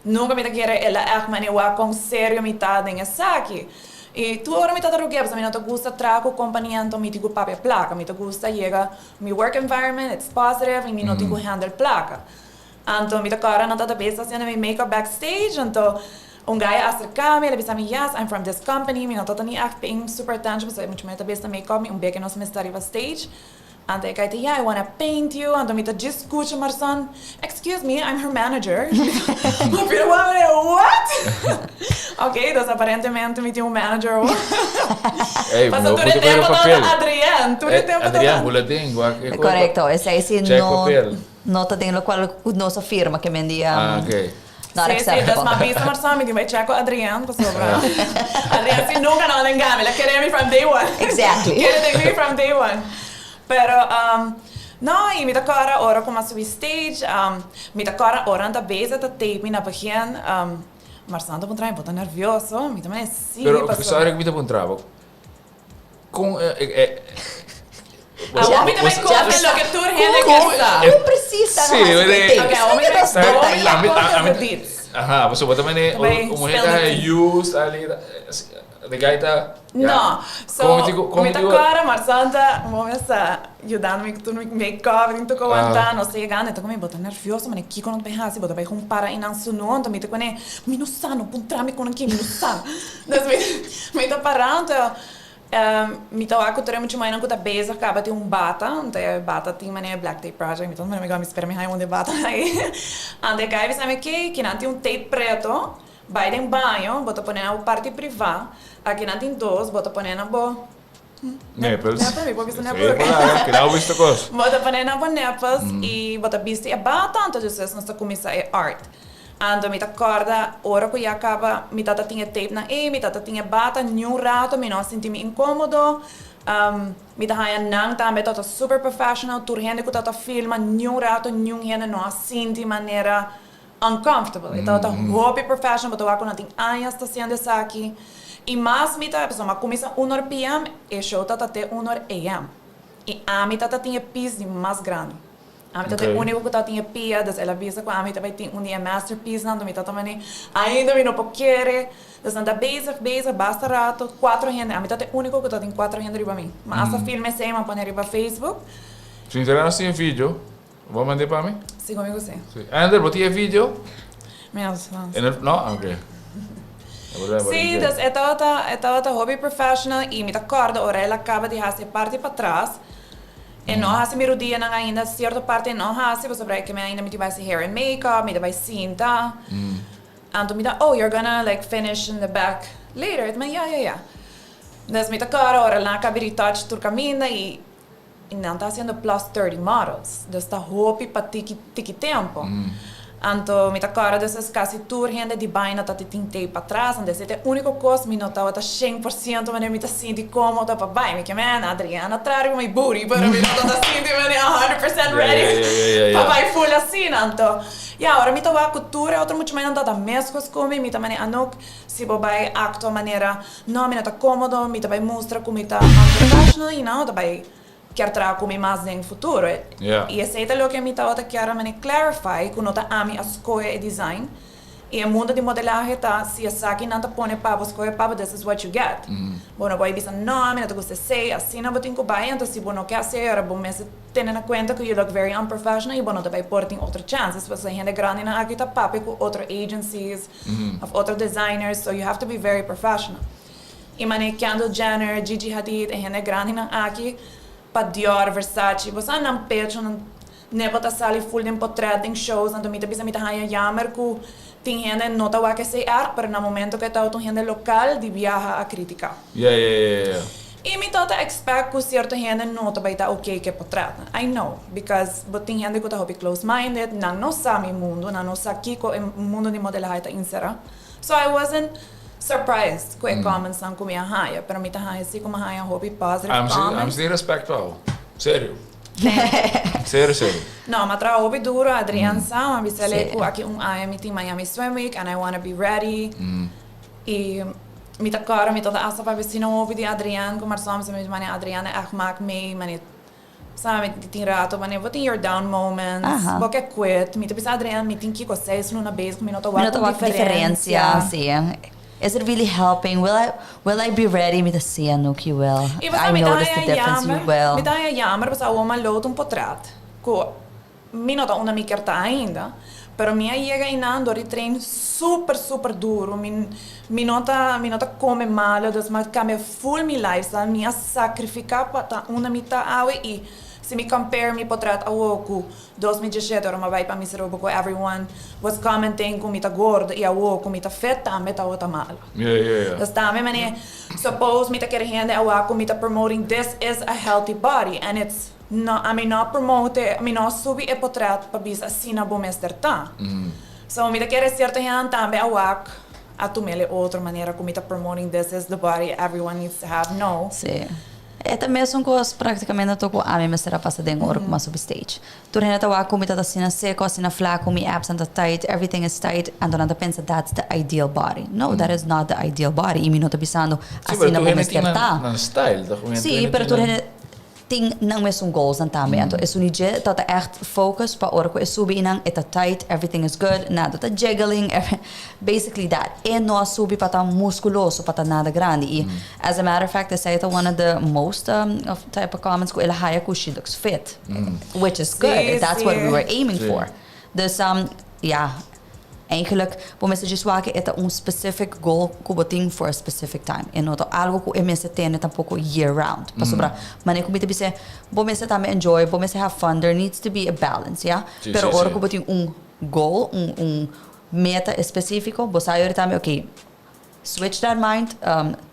Nunca me quer ela é mane waku com sério me tá em saque. E tu ora me tá rogueando, mas não te gusta trago companhia, então me digo papel placa, me te gusta chega mi work environment, it's positive, e me não digo handle placa. Então me te cara não tá da besta fazendo mi makeup backstage, então guy acerca-me, ele disse yes, I'm from this company, me não tá nem acting super tangible, so muito mais da besta makeup, me bem que nós me estar stage. And they go, yeah, I want to paint you. And me discute Marsan. Excuse me, I'm her manager. What? Ok, dus aparentemente me tem manager. Mas tu de tempo todo Adrián. Tu de tempo Adrián, boletim. Correcto, ese ahí sí check no, papel. no te tengo lo cual no se firma que me envía. Ok. Not sí, acceptable. Dus mijn beste Marsan, me dice, check Adrián, pas sobra. Adrián, si nunca no engame, la quiere me from day one. Exactly. Quiere me from day one. Pero, no, e me cara ora como a subir stage, me cara ora anda beza da tape na begin, mas anda por trás, bota nervioso, me também sim. Pero o que sabe que me tá bom trabalho. Com A homem também conta lo que tu rende que está. Não precisa. Sim, Ok, a homem também conta. Aha, você bota também o mulher tá use ali de gaita. No, so me tá cara, mas anda, vamos ajudando-me com o make-up, então comentar, não sei gana, então me bota nervioso, mas aqui quando me hasi, bota vai compara e não sunou, então me tá com né, me não sano, puntrame com aqui, me não sano. Então me tá parando, me tá lá com o muito mais não com a beza, acaba de bata, então bata tem mané Black Tape Project, então me espera me onde bata aí. Ande cai, sabe que não tem tape preto. Vai em banho, bota poner na parte privada. Aqui não tem dois, bota poner na boa. Nipples. Nipples, que não visto coisa. Bota poner na boa nipples e bota viste a bata, então vocês não está começando a art. Ando me tá corda, hora que já acaba, me tá tinha tape na me tá tinha bata, nenhum rato, me não senti me incômodo. Me tá haya nang também tá super professional, tur gente que tá filma, nenhum rato, nenhum gente não senti maneira uncomfortable. Então, tá hobby professional, but eu não tenho anos tá sendo isso aqui. E mais me tá, pessoal, mas começa 1 p.m. e show tá até 1 a.m. E a mim tá tinha piece de mais grande. A mim tá tem único que tá tinha pia, das ela visa com a mim também tem dia masterpiece, não me tá também ainda me não querer. Das anda basic, basta rato, 4 gente. A mim tá tem único que tá tem 4 gente riba mim. Mas essa filme sei, mas põe riba Facebook. Se interessa assim vídeo. Vou mandar para mim? Sim, comigo sim. Ander, botia vídeo? Menos. Não? Ok. Sim, dus é hobby professional e me acorda, ora ela acaba de fazer parte para trás. E não fazer meu dia não ainda, certa parte não fazer, você vai que me ainda me vai ser hair and makeup, me vai cinta. Então me dá, oh, you're gonna like finish in the back later. Eu me yeah. Dus me acorda, ora ela acaba de touch tur caminho e não está sendo plus 30 models. Dus está hobby para tiki tempo. Então, me acorda dessas quase tour gente de baina tá tem tape para trás, então esse é o único coisa me nota tá 100%, mas me tá sentindo cômodo para baixo, me que man, Adriana trago meu booty, para me não tá sentindo 100% ready. Para baixo full assim, então. E agora me tá a cultura, outro muito mais não tá mesmo comigo, me também anok se vai acto maneira, não me tá cômodo, me tá vai mostrar como me tá professional e não tá vai quer trazer como mais no futuro. E esse é o que me estava querendo clarify quando está a minha escolha e design. E o mundo de modelagem está, se essa aqui não está põe para escolher para, this is what you get. Bueno, vai dizer, não, a minha não gosta de ser, assim não vou ter que baixar, então se você não quer ser, agora vou ter na conta que you look very unprofessional e você vai pôr em outras chances. Você tem gente grande na aqui está papo com outras agencies, of outros designers, so you have to be very professional. E mané Kendall Jenner, Gigi Hadid, e gente grande na aqui, para Dior, Versace, você não pecho, nebota sali full din portret din shows, então mita bisa mita haya jammer ku tem gente nota wa que se ar, pero no momento que tá gente local de viaja a criticar. Yeah. E me tota expect que certa gente nota vai estar ok que portret. I know, because but tem gente que tá hobby close-minded, não sabe mundo, não sabe que o mundo de modelagem tá insera. So I wasn't surprised com os comments não com minha haya, pero me tá haya assim como haya hobby positive comments. I'm still respect pao. Sério. Sério. No, ma tra hobby duro, Adrian sa, ma bisele ku aqui I am in Miami Swim Week and I want to be ready. E mi ta cara, mi ta asa pa vicino hobby di Adrian, ku marsom se mi mane Adrian echt maak mee, mane sabe, ti rato, mane what in your down moments, porque quit, mi ta bisa Adrian, mi tinki ko 6 luna base, mi nota wa diferencia, sim. Is it really helping? Will I be ready with the siano que will? I notice the difference you will. Mi dá jammer, mas a uma load portret. Ko mi nota una mi kerta ainda, pero mi llega inando retrain super duro. Mi nota come malo, dus ma cambia full mi lifestyle, mi sacrificar para una mita awe e se me compare mi portrait a woku 2017 ora ma vai pa mi serobo ko everyone was commenting ku mita gorda e a woku mita feta meta ota malo. Yeah. Dus daarmee meneer, suppose mita kere hende a woku mita promoting this is a healthy body and it's no, I mean not promote, I mean not subi e portrait pa bisa sina bomester ta. So mita kere certa hende tambe a woku a tumele outra maneira ku mita promoting this is the body everyone needs to have no. Sim. É também são coisas praticamente tô com a minha será passada em hora com sobre stage. Tu rena tá com mita da sina seco, sina flaco, mi abs and tight, everything is tight and don't pensa that's the ideal body. No, that is not the ideal body. E mi nota pensando assim na bomba na style, da comenta. Sim, pero tu rena ting não é goals também. Então, é um dia tá echt focus para hora que é subir nang é tight, everything is good, nada tá jiggling, basically that. É não subir para tá musculoso, para tá nada grande. E as a matter of fact, I say that one of the most of type of comments que ela haya que she looks fit, which is good. That's what we were aiming for. Dus ja. Eigenlijk, voor mensen just waken het een specific goal kuboting for a specific time. En not algo que é mensen tenen tampoco year round. Para sobra, mas nem comita bise, bom mensen também enjoy, bom mensen have fun. There needs to be a balance, ja. Pero ora kuboting goal, meta específico, você aí também, okay, switch that mind,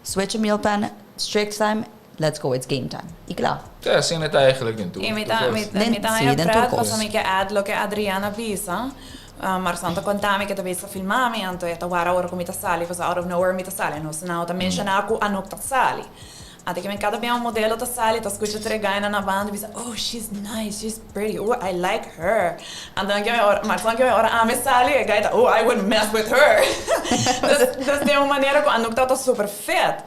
switch a meal plan, strict time. Let's go, it's game time. E klaar. Ja, assim het eigenlijk in toe. E mi ta ja praat, pas om ik add lo que Adriana visa. Maar santa contami che dovesse filmami, anto e tawara ora come sali, was out of nowhere mi sali, no se na ta mention aku anok sali. Ate che cada bem um modelo sali, ta escucha tre gaina na banda, bisa, oh, she's nice, she's pretty, oh, I like her. And then che ora, maar san che ora ame sali e gaita, oh, I wouldn't mess with her. Das de uma maneira ko anok ta super fit.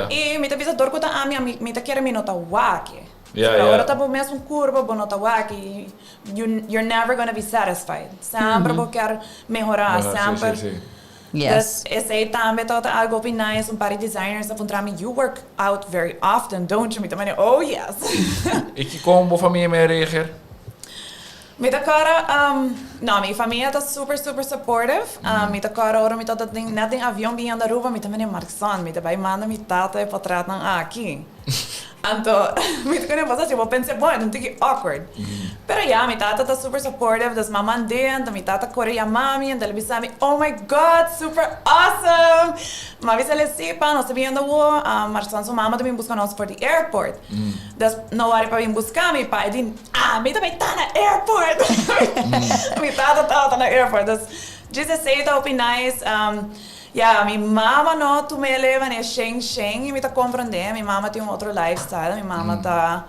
E mi ta bisa dorko ta ami, mi ta kere mi nota wake. Agora tá bom mesmo curva, bom nota waki. You're never gonna be satisfied. Sempre vou querer melhorar, sempre. Yes. Esse aí também tá algo bem nice. Par de designers apontar me, you work out very often, don't you? Me também, oh yes. E que como família me reageer? Met elkaar, minha família tá super supportive. Met elkaar, ora, met dat ding, net in avião bem andar ruva, met meneer Markson, met bij manda, met tata e patrat nang aqui. Anto, met kunnen pas assim, vou pensar, bom, não tem que awkward. Pero ja, minha tata tá super supportive, das mamãe dentro, minha tata corre a mami, and ela me, oh my god, super awesome. Mas ela sepa, nós vindo o, Markson sua mama também busca nós for the airport. Das não hora para vir buscar, meu pai diz, me também tá na airport. Minha tata tá na airport. Das 16 tá open nice. Ja, minha mama não tu me leva né Sheng e me tá compreender. Minha mama tem outro lifestyle. Minha mama tá,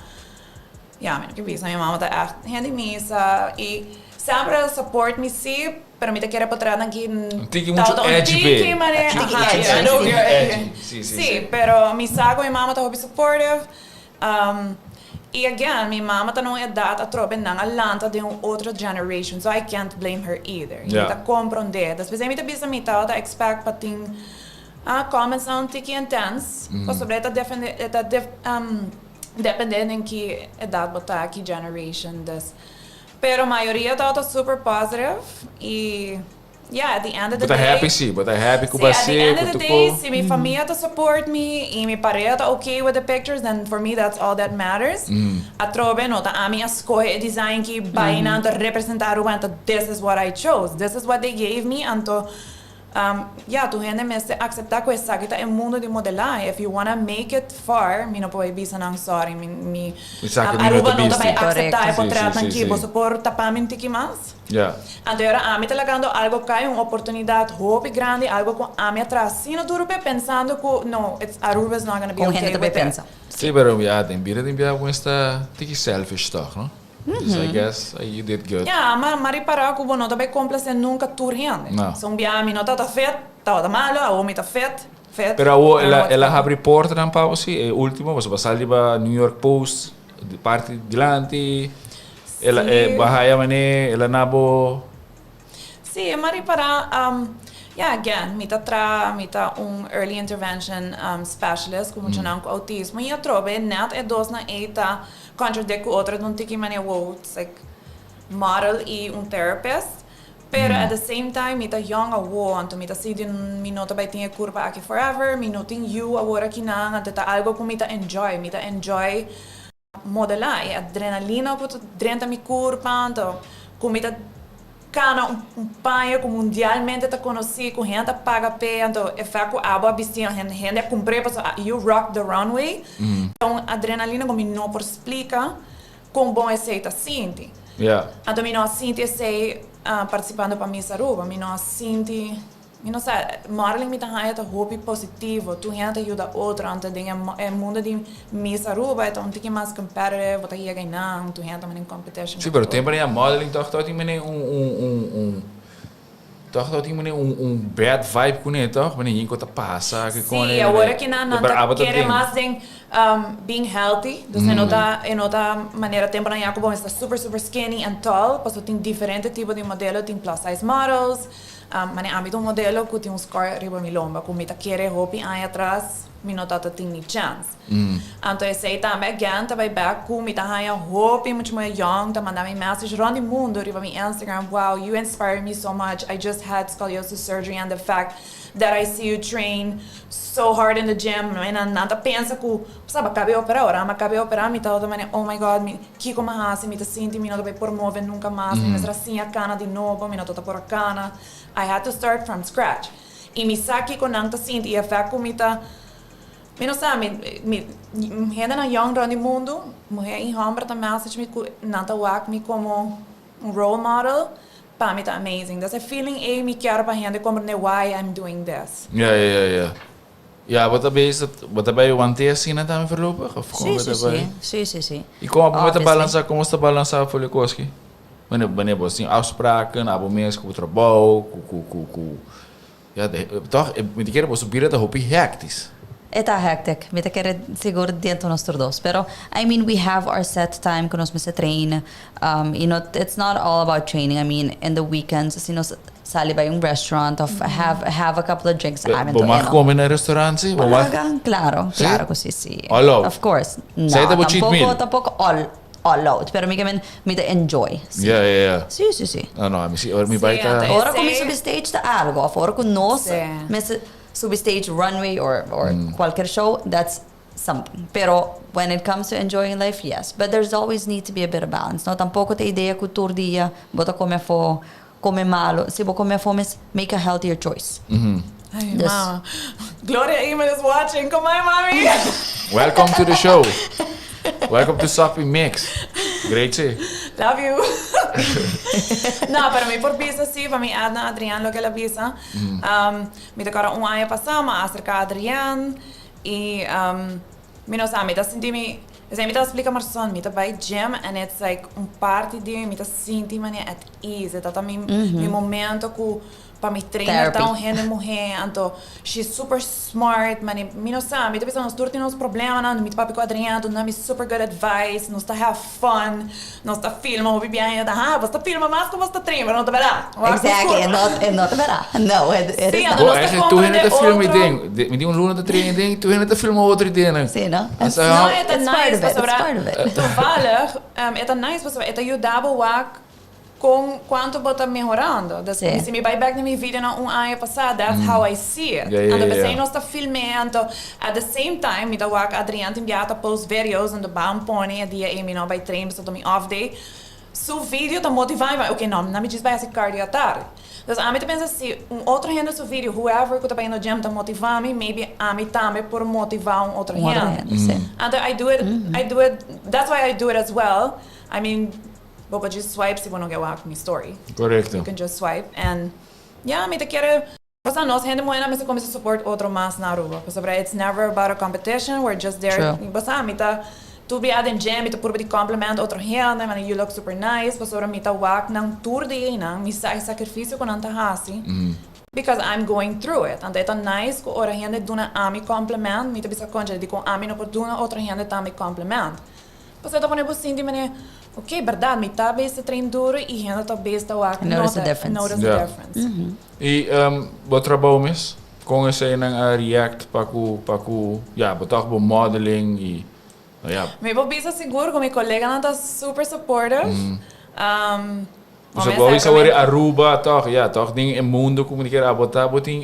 que visa, minha mama tá echt handmisa e sempre ela support me sim, pero me tá querer para trás aqui. Tiki muito edgy, Sim, pero me saco minha mama tá muito supportive. E again, minha mama tá numa idade a trobe nang alanta de uma outra generation, so I can't blame her either. Me tá compreender. Das vezes me tá bisa me tá expect pating comments são tiki intense, por sobre dependendo em que idade botar que generation das. Pero a maioria tá super positive e yeah, at the end of the But day... happy sim, but happy See, ko at the end base, of the day, si mi familia to support me, y mi pareja to okay with the pictures, then for me that's all that matters. Atrobe no, ta ami escoge design ki baina to representar Aruba, and this is what I chose. This is what they gave me, and to tu gente me se acceptar que essa kita é mundo de modelagem. If you wanna make it far, mi no pode bisa nang sorry, mi Exacto, mi Aruba no não te vai viste. acceptar e Correcto. potretan Sí, sí, ki, sí. você por tapar tiki mas. Yeah. Então, a mim talagando algo cai, uma oportunidade hope grande, algo com a minha atrás. Se não duro pensando que, no, Aruba is not going to be Com okay gente with também it. pensa. Sim, pero tem bira com esta tiki selfish toch, no? So I guess you did good. Ja, maar reparar que não também complacer nunca tur gente. Não. São bia, mi não tá fet, tá malo, a o mi tá fet. Pero ela have reporter dan pa si último, was pasal di ba New York Post, di parte dilante. Ela bahaya mane, ela nabo. Sim, mas reparar, again, mita early intervention specialist, como mm. com autismo, e eu trobe, net é dos na eita, contradict com outra, não tem que maneira, it's like, model e therapist, pero at the same time, mita young então mita si din minuto ba tinha curva aqui forever, minuto in you, agora aqui na, até algo que mita enjoy modelar, e adrenalina, que drenta mi curva, então, como mita cana paia que mundialmente está conhecido, com gente paga pé, então é faco aba vestir, gente cumpre, you rock the runway. Então adrenalina como não por explica como bom é ser tá sinti. Yeah. Então me não sinti sei participando para Miss Aruba, me não sinti, me não sei, modeling me tá hobby positivo, tu gente ajuda outra, então é mundo de Miss Aruba, então tem que mais competitive, você ia ganhar, tu gente também em competition. Sim, pero tem para modeling toch tem mane toch tem mane bad vibe com ele, toch? Mane inco tá passa que com ele. Sim, agora que não quer mais em being healthy, então nota maneira tempo na Jacobo está super skinny and tall, porque tem diferente tipo de modelo, tem plus size models. Mane âmbito modelo que tem score riba mi lomba, como mita quer hopi aí atrás, mi nota tem ni chance. Então eu sei também again, tá vai back com mita aí hopi muito mais young, tá mandando me message around the mundo riba mi Instagram. Wow, you inspire me so much. I just had scoliosis surgery, and the fact that I see you train so hard in the gym, nada pensa que, sabe, acabei de operar, me tá também, oh my god, que como assim, me tá sentindo, me não vai por mover nunca mais, me mesmo assim a cana de novo, me não tô por a cana. I had to start from scratch. E me saque com não tá sentindo, e a faco me tá, me não sabe, gente na young run do mundo, mulher em Hombra tá message me, não tá whack me como role model. Para mim tá amazing. That's a feeling me quero para gente compreender why I'm doing this. Yeah. Ja, wat daarbij je wanteer zien het aan voorlopig? Of gewoon Sim. E como met como está balançar voor Lekoski? Wanneer você tem afspraken, abonnees com o trabalho, ja, toch, met die keer was het dat hoop hectisch. Está hectic. Mita quer seguro dentro nós todos. Pero I mean, we have our set time que nós se train. It's not all about training. I mean, in the weekends, se nós sali by restaurant of have a couple of drinks. Bom, mag komen naar restaurant, zie? Claro, sí. All out. Of course. No, Say that cheat meal. Tampoco all out. Pero mita enjoy. Sí. Yeah. Sí. No, mi baita. Ora kung stage ta algo, ora kung nos, substage runway or cualquier show, that's something. Pero when it comes to enjoying life, yes. But there's always need to be a bit of balance. No, tampoco te idea que tur dia bota come malo. Si bo come mas make a healthier choice. Ay, mama. Gloria Email is watching. Come on, mommy. Welcome to the show. Welcome to Soppy Mix. Great, see. Love you. No, para mí por visa sí, para mí Adna, Adrián, lo que la visa. Me tocaron un año pasado, me acerca a Adrián y me no sabe, me ta senti me ta explica maar son, me ta bij gym and it's like party day, me ta senti me at ease, dat mi momento ku para mi trainer tão gente mulher, então she's super smart, me não sabe, me ta pensando, nós temos problemas, não, me ta papi com Adriano, não me super good advice, nós ta have fun, nós ta filma, o bem, você ta filma mais que você ta treina, não ta verá. Exactly, and not verá. No, it is. Sim, tu ainda te filma ding, me deu luna de treino ding, tu ainda te filma outro ding, né? Sim, não? It's nice, part of it. Toevallig, het is nice, het ajudava com quanto bota melhorando. Dus Sim. se me vai back na minha vida na ano passado, that's how I see it. Yeah, And yeah. nós está filmando, at the same time, me da wak Adriana enviata post videos and the bam pony, dia Amy no by train, so to me off day. So vídeo tá motivando, ok, não me diz vai esse cardio tarde. Dus a mim pensa se outro gente seu vídeo, whoever que tá bem no gym tá motivando, maybe a mim também por motivar outro gente. Sim. And I do it, that's why I do it as well. I mean, but just swipe se você não quer walk me story. Correcto. You can just swipe and yeah, me te quero Basta nós gente moena me se começa a support outro mais na rua. Basta it's never about a competition, we're just there. True. Basta me tá tu be at in gym, me tá por de compliment outro gente, man you look super nice. Basta me tá walk nang tour de ina, me sai sacrifício com anta hasi. Because I'm going through it. And it's nice ko ora gente duna ami compliment, me tá bisa concha de com ami no por duna outra gente tá me compliment. Basta tá pone busindi mene ok, verdade, me tá bem esse treino duro e gente tá bem esta walk. Notice the difference. Notice the Yeah. difference. E wat trabalho mes? Com esse aí nang react paku ja, betak bo modeling e ja. Me vou bisa seguro que meu colega não tá super supportive. Dus ik wou zo weer Aruba toch, ja, toch ding in mundo comuniceren aboting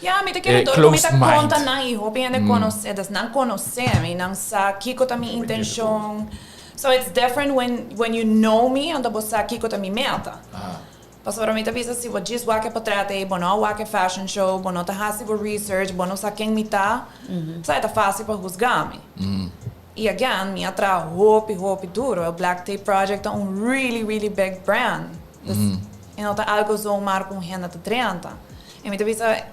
Ja, me te quero todo, me tá conta na e hope ainda conhecer, das não conhecer, me não sa kiko tá minha intenção. So it's different when you know me and você kiko tá minha meta. Mas para mim tá bisa se você diz wake portrete, bono wake fashion show, bono tá hasi por research, bono sa quem me tá, sai tá fácil para juzgar me. E again, me atra hope duro. O Black Tape Project é really big brand. E não tá algo zoomar com renda de 30. E me avisa,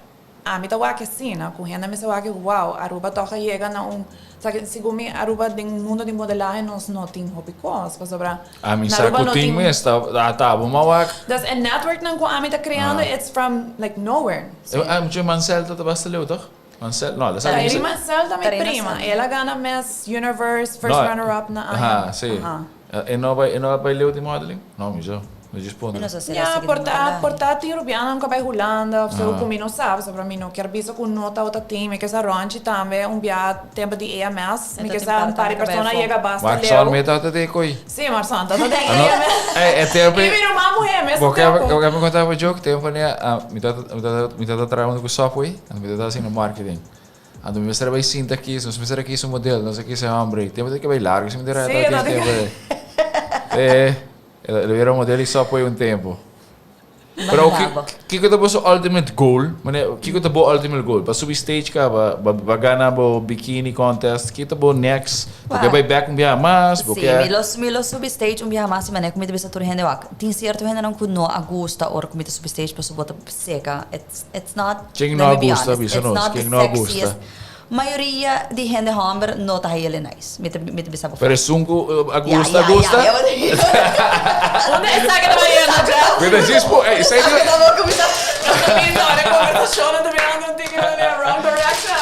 me tá wake assim, com renda me sa wake, wow, Aruba toca chega na sabe, segundo Aruba do mundo de modelagem não tem hope cost, para sobra. mi sa ko ting mes tá bo mawak. Das a network nang ko tá criando, it's from like nowhere. Je Mansell tá basta leu toch? Mansell, no, das Ela é é Marcel da minha Tarina prima. Marcel. Ela ganha Miss Universe, first runner-up na Ah, sim. E não vai leu de modeling? Não, me já. Me responde. Eu não sei se Ja, portati rubiana nunca vai rolando, so como não sabe, sobre mim não quero visto com nota outra time, que essa ranch também bia tempo de EMS, me que essa pari persona chega basta Mark Son me tá te coi. Sim, Marcel, tá tudo EMS. É tempo. E vira uma mulher mesmo. Porque eu me contava joke, tempo né, me tá trabalhando com software, me tá assim no marketing. Ando me serve cinta aqui, se me serve aqui um modelo, não sei que se hombre, tempo que vai largo, se me dirá tempo. Ele era modelo e software um tempo. Pero o que tá bo so ultimate goal? Mane, o que tá bo ultimate goal? Para subir stage ka ba gana bo bikini contest, que tá bo next? Porque vai back bia mas, porque Milo substage biha mas mané comida bisa tur hende wak. Tin certo hende não kuno agosta or comida substage para subota seca. It's not. Quem não agosta, bisa no, quem não agosta. Maioria de gente hamber não tá ele nice. Mita bisa ba. Pero sunco agosta. Onde está que vai na já? Pero cispo, sai de Olha, conversação não tá virando contigo na wrong direction.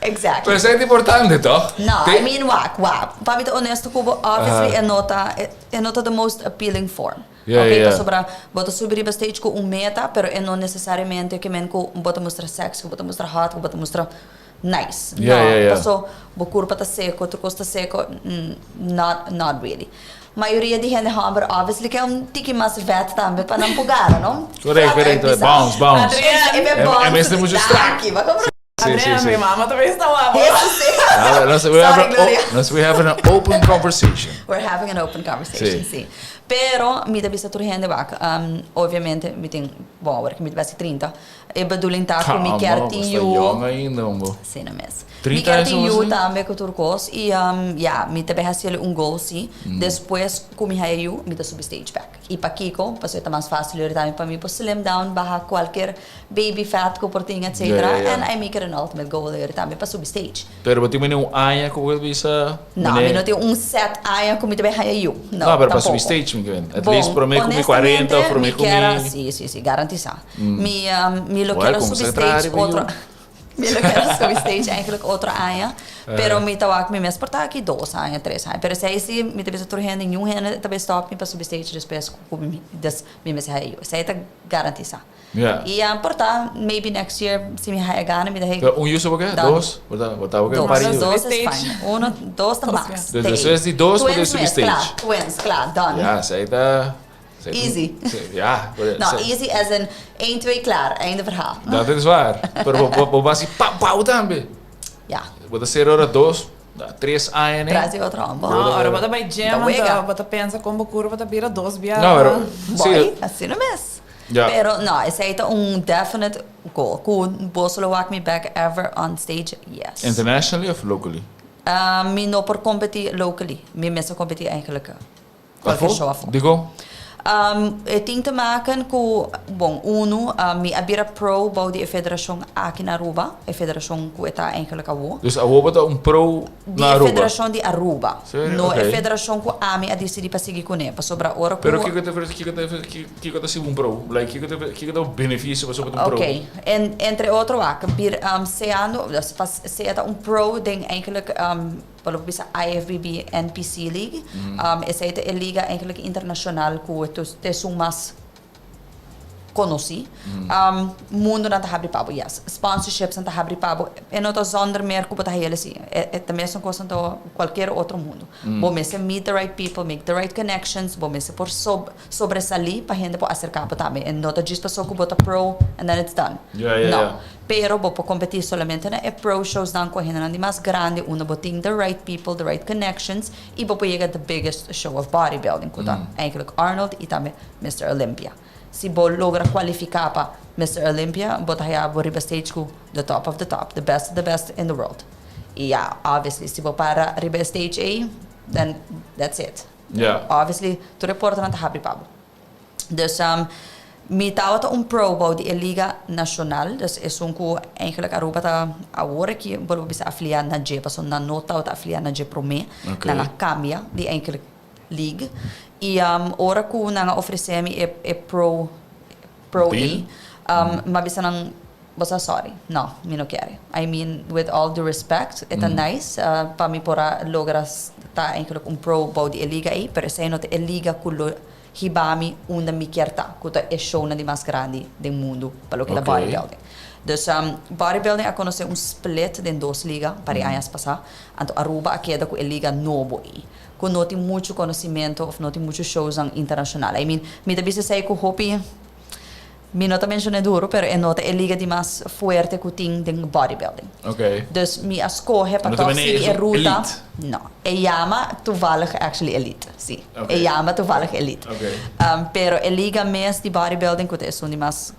Exactly. Pero sai de importante, toch? No, I mean wak. Para mim honesto kubo obviously é nota the most appealing form. Yeah. Sobra bota subir stage com meta, pero não necessariamente que men ko bota mostrar sexy, bota mostrar hot, bota mostrar nice. Yeah. So, bo curva tá seco, tu costa seco, not really. Maioria de gente hamber obviously que é tiki mais vet também para não pugar, não? Correto, bounce. Adriana, É mesmo muito destaque. Adriana, minha mama também está lá. We have an open conversation. We're having an open conversation, sim. Pero, mi da bisa turhende wak. Obviamente, mi tem, bom, agora que mi basi 30. E bedoeling tá que mi quer tinha jong ainda, mo. Sim, na mes. 30 Mi quer anos tinha também com turcos e mi também hacía goal sim. Depois, como eu, mi da substage back. E para Kiko, passou tá mais fácil eu também para mim, para slim down, barra qualquer baby fat ko porting etc. And I make it an ultimate goal eu também para substage. Pero você tem um anha que você bisa. Não, mi não tem set anha como também eu. Não, pero para substage at least por mim com 40 ou por mim com Sim, garantizar. Mi lo quero substage outra. Mi lo quero substage eigenlijk outra área. Pero mi tawag mi mes portar aqui 2 anos, 3 anos. Pero se mi talvez outro rende nenhum rende talvez stop mi para substage depois com mi des mi mes aí. Sei tá garantizar. Yeah. Y porta, maybe next year, si mi haya gana, mi dahi. Uso ba ka? Done. Dos? Bota ba ka? Dos, Pari. dos is Stage. fine. Uno, dos the max. Dus Stay. dus die dos Twins pode subir mesmo, stage. Claro, twins, claro, done. Ja, zei dat. Easy. Ja. Nou, easy as in 1, 2, klaar. Einde verhaal. Dat is waar. Pero bobasi pau tambe. Ja. Bota ser hora dos, tres anos. Traz je outro aan. No, ahora bota by gym, Da wega. bota pensa como curva, bota bira dos bia. No, pero Boy, assim não mesmo. Ja. Pero, no, esse aí tá definite goal. Kung Bosolo walk me back ever on stage, yes. Internationally of locally? Mi no por competir locally. Mi mesmo competir eigenlijk. Qualquer show af. Digo? Het tem te maken com, bom, mi abira pro bouw die federação aqui na Aruba, a federação que está eigenlijk awo. Dus a bota pro na Die Aruba. federação de Aruba. Sério? No Ok. a federação que a mi a decidi para seguir com ele, para sobra hora Pero com. que te si un pro? Like que te benefício para sobre un pro? Ok, en, entre outro ook, se ano, se é pro den eigenlijk pelo que IFBB NPC League, essa é a liga eigenlijk internacional que te sumas conheci. Mundo na tahabri pabo, yes. Sponsorships na tahabri pabo. E não zonder meer que botar ele assim. É também são coisas do qualquer outro mundo. Bom, me se meet the right people, make the right connections. Bom, me se por sobresalir para gente por acercar para também. E não tá justo só que bota pro and then it's done. Yeah. Não. Pero bo competir solamente na pro shows dan ko hinan di mas grande una boting the right people, the right connections e bo llegar the biggest show of bodybuilding kuta. Eigenlijk Arnold e também Mr. Olympia. Si bo logra qualificar para Mr. Olympia, bo tahaya bo riba stage ko the top of the top, the best of the best in the world. E yeah, obviously si bo para riba stage A, then that's it. Yeah. Obviously tu reporta na tahabri pabo. Dus mi tawat pro bouw die Liga Nacional, dus is ku eigenlijk Aruba ta awore ki bolo bisa afiliar na je, paso na nota ta afiliar na je prome, Okay. na cambia die eigenlijk league. E ora ku na oferecemi e pro Deal? A, mabisa nang basta sorry, no, mi no quero. I mean, with all due respect, it's nice, pa mi pora logras ta eigenlijk pro bouw die Liga A, pero say not e Liga kullo hibami una miquierta, kuta é show na di mais grande do mundo, pelo que da Okay. bodybuilding. Dus bodybuilding a conhecer split de dos liga para anos passar, anto Aruba a queda com a liga novo e com não tem muito conhecimento ou não tem muitos shows internacional. I mean, me também sei que o hobby mi nota mencioné duro, pero é nota a liga de mais forte que tem de bodybuilding. Okay. Dus mi escolhe para Mas também seguir é a ruta. elite? Não, é chama toevallig actually elite, sim. Okay. É chama toevallig elite. Okay. Pero a liga mais de bodybuilding que é de mais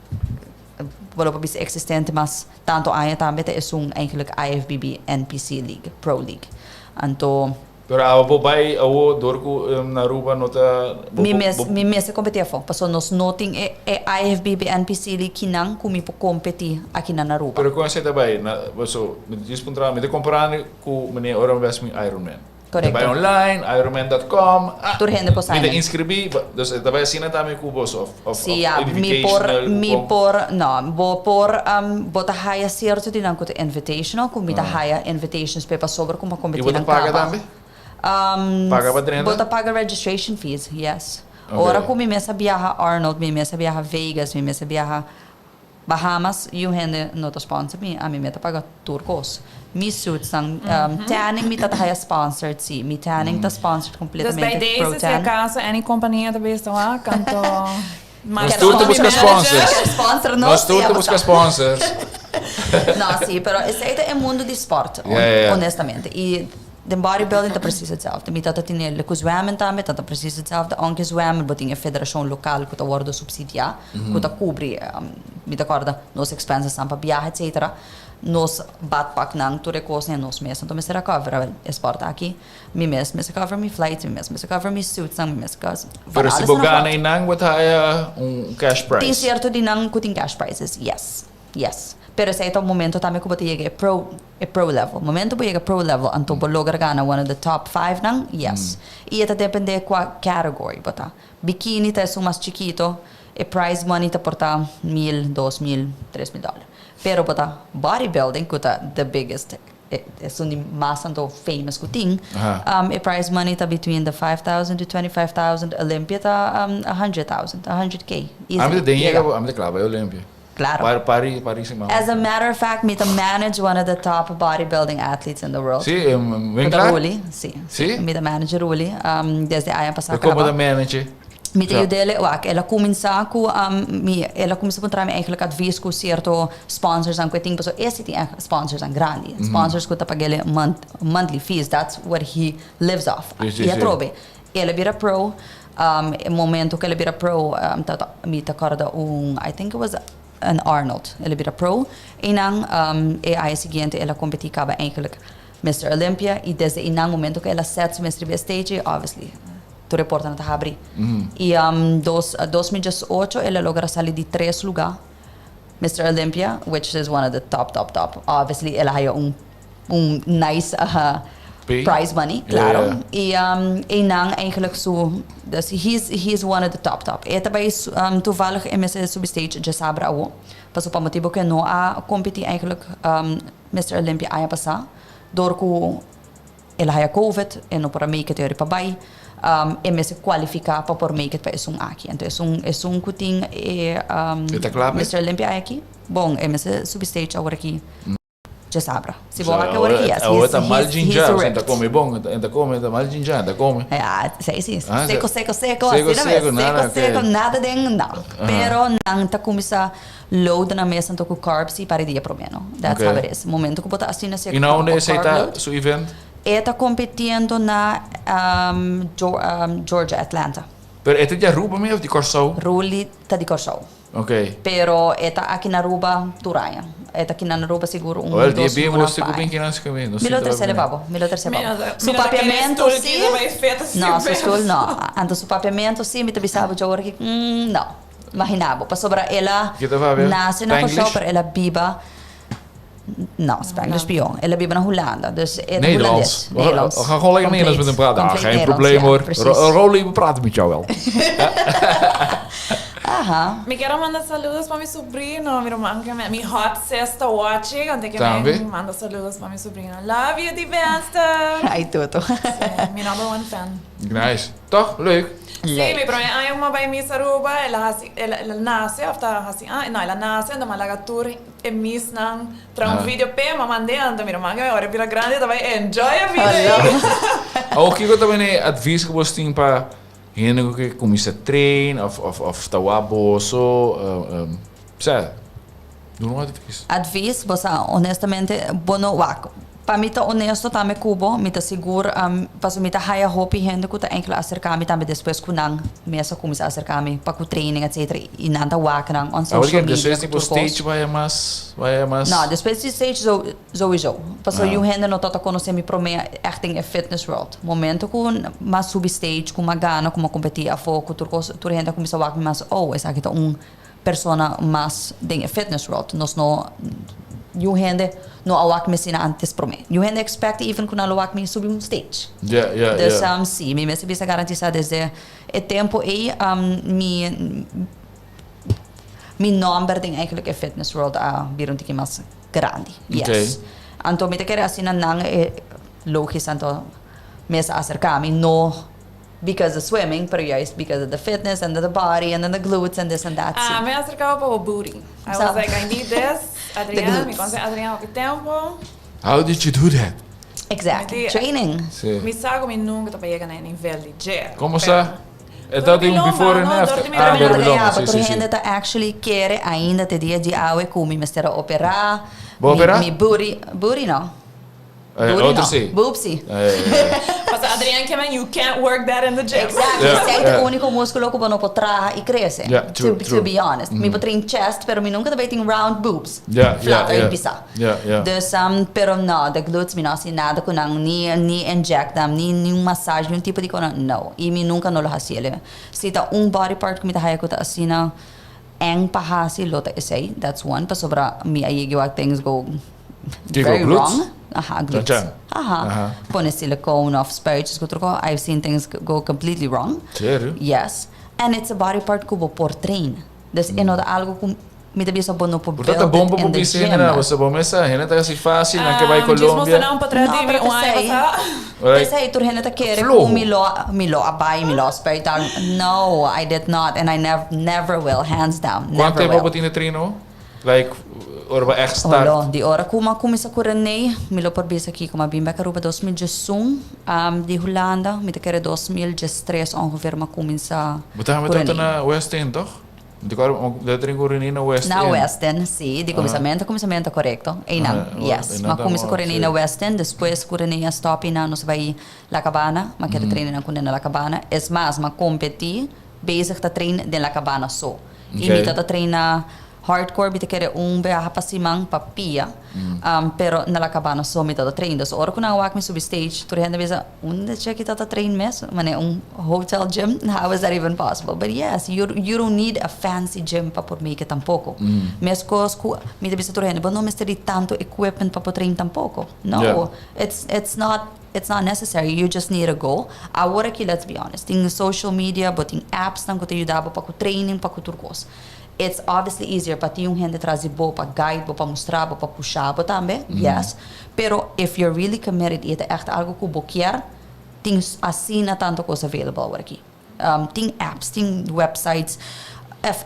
voorlopig is existente, mas tanto aia também é eigenlijk IFBB NPC League, Pro League. Anto Pero abo bai awo dorku na Aruba nota mi mes competir fo, paso nos noting e IFBB NPC League kinang kumi po competir aqui na Aruba. Pero kung sa tabay na so dis puntra me te comparar ku mene oran investment Ironman. Correcto. Tabay online ironman.com. Turhende po Me sign. te inscrevi, dus tabay sina tami ku boss of Sí, mi por bota haya cierto dinang ko invitational, kung mita haya invitations pa sobre kung makompetir Ibo ta ng paga kaba. tambe? Paga pa din Bota paga registration fees, yes. Okay. Ora kung mi mesa viaja Arnold, mi mesa viaja Vegas, mi mesa viaja Bahamas, yung hende no to sponsor mi, mi meta paga turcos. Mi suits ang tanning mi tatahaya sponsored si, mi tanning ta sponsored Dus completamente bij pro deze, se tan. acaso, any companhia também está lá, canto... Nós tudo busca sponsors. Sponsor no, Nós tudo busca sponsors. No, sì, però è un mondo di sport, Yeah. onestamente. E de bodybuilding tá precies hetzelfde. Mi tata tinelle ku zwemmen também, tata precies hetzelfde. Anche zwemmen, boting een federação local que tá worden subsidiar, que tá cobri, mi tacorda, nos expenses são para viajar, etc. Nos backpack nang tu recos ne nos mesmo, então me será cover sport aqui. Mi mesmo se cover mi flights, mi mesmo se cover mi suits, mi mesmo cover. Pero si bogana inang wat haya cash Tem prize. certo de não que tem cash prizes, yes, yes. Pero sa ito momento também que bota chega pro level. Momento chega pro level, anto bo logra gana one of the top 5 nang, yes. E ita depende qua category bota. Bikini ta é mais chiquito, e prize money ta porta $1,000, $2,000, $3,000. Pero bota bodybuilding kuta the biggest es un más tanto famous kuting. Aha. A prize money ta between the 5,000 to 25,000. Olympia ta 100,000, 100K. Amit dinheiro, amit claro, Olympia. Claro. Paris man. As a matter of fact, me to manage one of the top bodybuilding athletes in the world. Sim, bem Da claro. Ruli, sì. Sì? Me to manage Ruli. Desde aia passata. Como da manager. Mi te Zo. dele, ela começa com ela começa a encontrar eigenlijk advies com certo sponsors aan kwijting, so esse tem sponsors aan grande. Sponsors que tá pagando monthly fees, that's what he lives off. Sì, E sì. trobe. Ela vira pro, momento que ela vira pro, mi te acorda I think it was an Arnold. Ela vira pro, e dan a seguinte ela competicava eigenlijk Mr. Olympia, e desde inang momento que ela sets Mr. Stage, obviously, tu reporta na Tahabri. E 2018 ela logra salir de 3 lugar. Mr. Olympia, which is one of the top. Obviously, ela haya nice prize money, claro. E nang eigenlijk zo, dus he's one of the top. E também toevallig MS substage de Sabra o. Paso pa motivo que no a competir eigenlijk Mr. Olympia aya passar. Door que ela haya COVID e no para make it para bai. MS qualificar para por make it para aqui. Então é um kuting Tá claro? Mr. Olympia aqui. Bom, MS substage agora aqui. Já sabe. Se vou agora aqui, yes. Agora tá mal ginja, você tá ripped. come bom, tá come, tá mal ginja, tá come. Sei sim. Ah, Seco, nada, seco, ok. nada de não. Pero não tá começar load na mesa então com carbs e para dia pro menos. That's Okay. how it is. Momento que botar assim na E na onde você tá seu event? Está competindo na Georgia, Atlanta. Pero este já Ruba me of die Corso? Ruli tá de Corsau. Ok. Pero está aqui na Aruba, Turaya. Está aqui na Aruba seguro Olha, dia 2 bem semanas você com bem que nós comemos. Milo terceiro babo. Su papiamento sim. Não, su stoel não. Ando su papiamento sim, me tabisabo de agora que não. Imaginavo. Pa sobra ela Que te va ver? nasce na Spanglish? Corsau, pero ela biba. Não, Spanglish pion. Ela biba na Hollanda. Dus het Nederlands. Nederlands. We gaan gewoon lekker Nederlands met hem praten. Ah, geen probleem hoor. Rolly, we praten met jou wel. Aha. Me quero mandar saludos para mi sobrino, mi irmão, que mi hot sister watching, antes que También. me manda saludos para mi sobrino. Love you, the beste. Ai, tudo. Mi number one fan. Nice. Toch? Leuk. Sí, mi problema hay uma bij mi Aruba, ela nasce, ela nasce, anda malaga tour e mis nang tra video pe, ma mandei anda mi irmã, ora pela grande, tava enjoy a vida. Ook ik também né advies gebosten para gente que começa a treinar of tawabo so sabe? Doe nog advies. Advies, bosa, honestamente, bono wak. Pa mita honesto tame kubo, mita seguro, paso mita haya hopi gente kuta enkele acercami tame después kunang mesa kumisa acercami pa ku training etc. Inanta wak nang on social Agora que media. depois tipo kuturkos. stage vai mais. Não, depois de stage sowieso. Paso Ah. yung gente no tota conhecer mi prome acting a fitness world. Momento kun mas subi stage, kun magana, kun makompetir a fo kuturkos, tur gente kumisa wak mas esa kita persona mas ding a fitness world. Nos no yung gente no awak me sina antes prome. Yung gente expect even kun awak me subi stage. Ja. Dus sim, mi mesi bisa garantizar desde e tempo mi number ding eigenlijk a fitness world biron tiki mas grande. Yes. Okay. Anto mi te kere asina nang logisch anto mes acercami no because of swimming, pero juist because of the fitness and the body and then the glutes and this and that. Ah, me acercava para o booty. I was like, I need this. Adriana, glutes. me consegue Adriana op tempo. How did you do that? Exactly. Met die- Training. Sim. Mi sago mi nunca te pega na nível de gel. Como sa? É tá tem Dormilomba, before and no, after. dormilomba. Ah, dormilomba, Pero sim, sim. gente tá actually quer ainda te dia de awe kumi mestera operar. Vou operar? Mi booty no. Outro sim. Boobsie. Mas Adriana que man, you can't work that in the gym. Exactly. Yeah, Esse é yeah. o único músculo que não pode trazer e crescer. Yeah, true, to true. be honest. Me pode ter chest, pero me nunca também tem round boobs. Yeah, Flat yeah. e pisa. Yeah. Dus, pero não, de glutes, me não assim nada com não, ni inject them, ni massagem, nenhum tipo de coisa, não. E me nunca não lo hacía. Se tá body part que me tá haya que tá assim, não, eng pahasi, lota isay, that's one. Pa sobra, me ayigiwag things go Die go very glutes? wrong. Aha, glutes. Tchan. Aha. Pone silicone of spuitjes, I've seen things go completely wrong. Sério? Yes. And it's a body part que vou por train. Dus é algo com Mita bisa bono po build Portanto, it bom in the publici gym. na. Basta bom essa, rena tá assim fácil, não que vai Just mo Colômbia. sa patrati, No, may pero uay kasi- basa. Right? Kasi ito rin kere Flow. kung milo abay, milo spirital. No, I did not. And I never will, hands down. Quanto Never tempo will. você treino? Like, or ba echt start? Olo, di ora kuma sa kuranay, milo por bisa ki kuma bimba karuba 2011, di Hollanda, mita kere 2013 ongeveer makumin sa Butahan mo ito na West End, toch? Hindi ko alam, magdadaling ko rin na West na End. West End, sí, di comisamento correcto. Ainang, yes. inang Makumin sa tama, kuranay sí. na West End, después kuranay na stop na nos vai La Cabana, makere trainer na kunin na La Cabana. Es más, makompeti, bezig ta train din La Cabana so. Okay. Imita ta train na hardcore, bita kere beha pasimang papia, pero na La Cabana so mita ta train. So, ora ko na awak mi subi stage, turihanda bisa, unde check kita ta train mes? Mane, hotel gym? How is that even possible? But yes, you don't need a fancy gym pa por make it tampoco. Mes cos, mita bisa turihanda, but no misteri tanto equipment pa po train tampoco. No, Yeah. it's not necessary. You just need to go. Agora que, let's be honest, ting social media, but ting apps nang ko te ayudava pa ko training, pa ko turcos. It's obviously easier para yung gente trazer bo, pa guide bo, pa mostrar bo, pa puxar bo também, yes. Pero if you're really committed e é echt algo que bo quer, ting assim na tanto coisa available agora aqui. Ting apps, ting websites,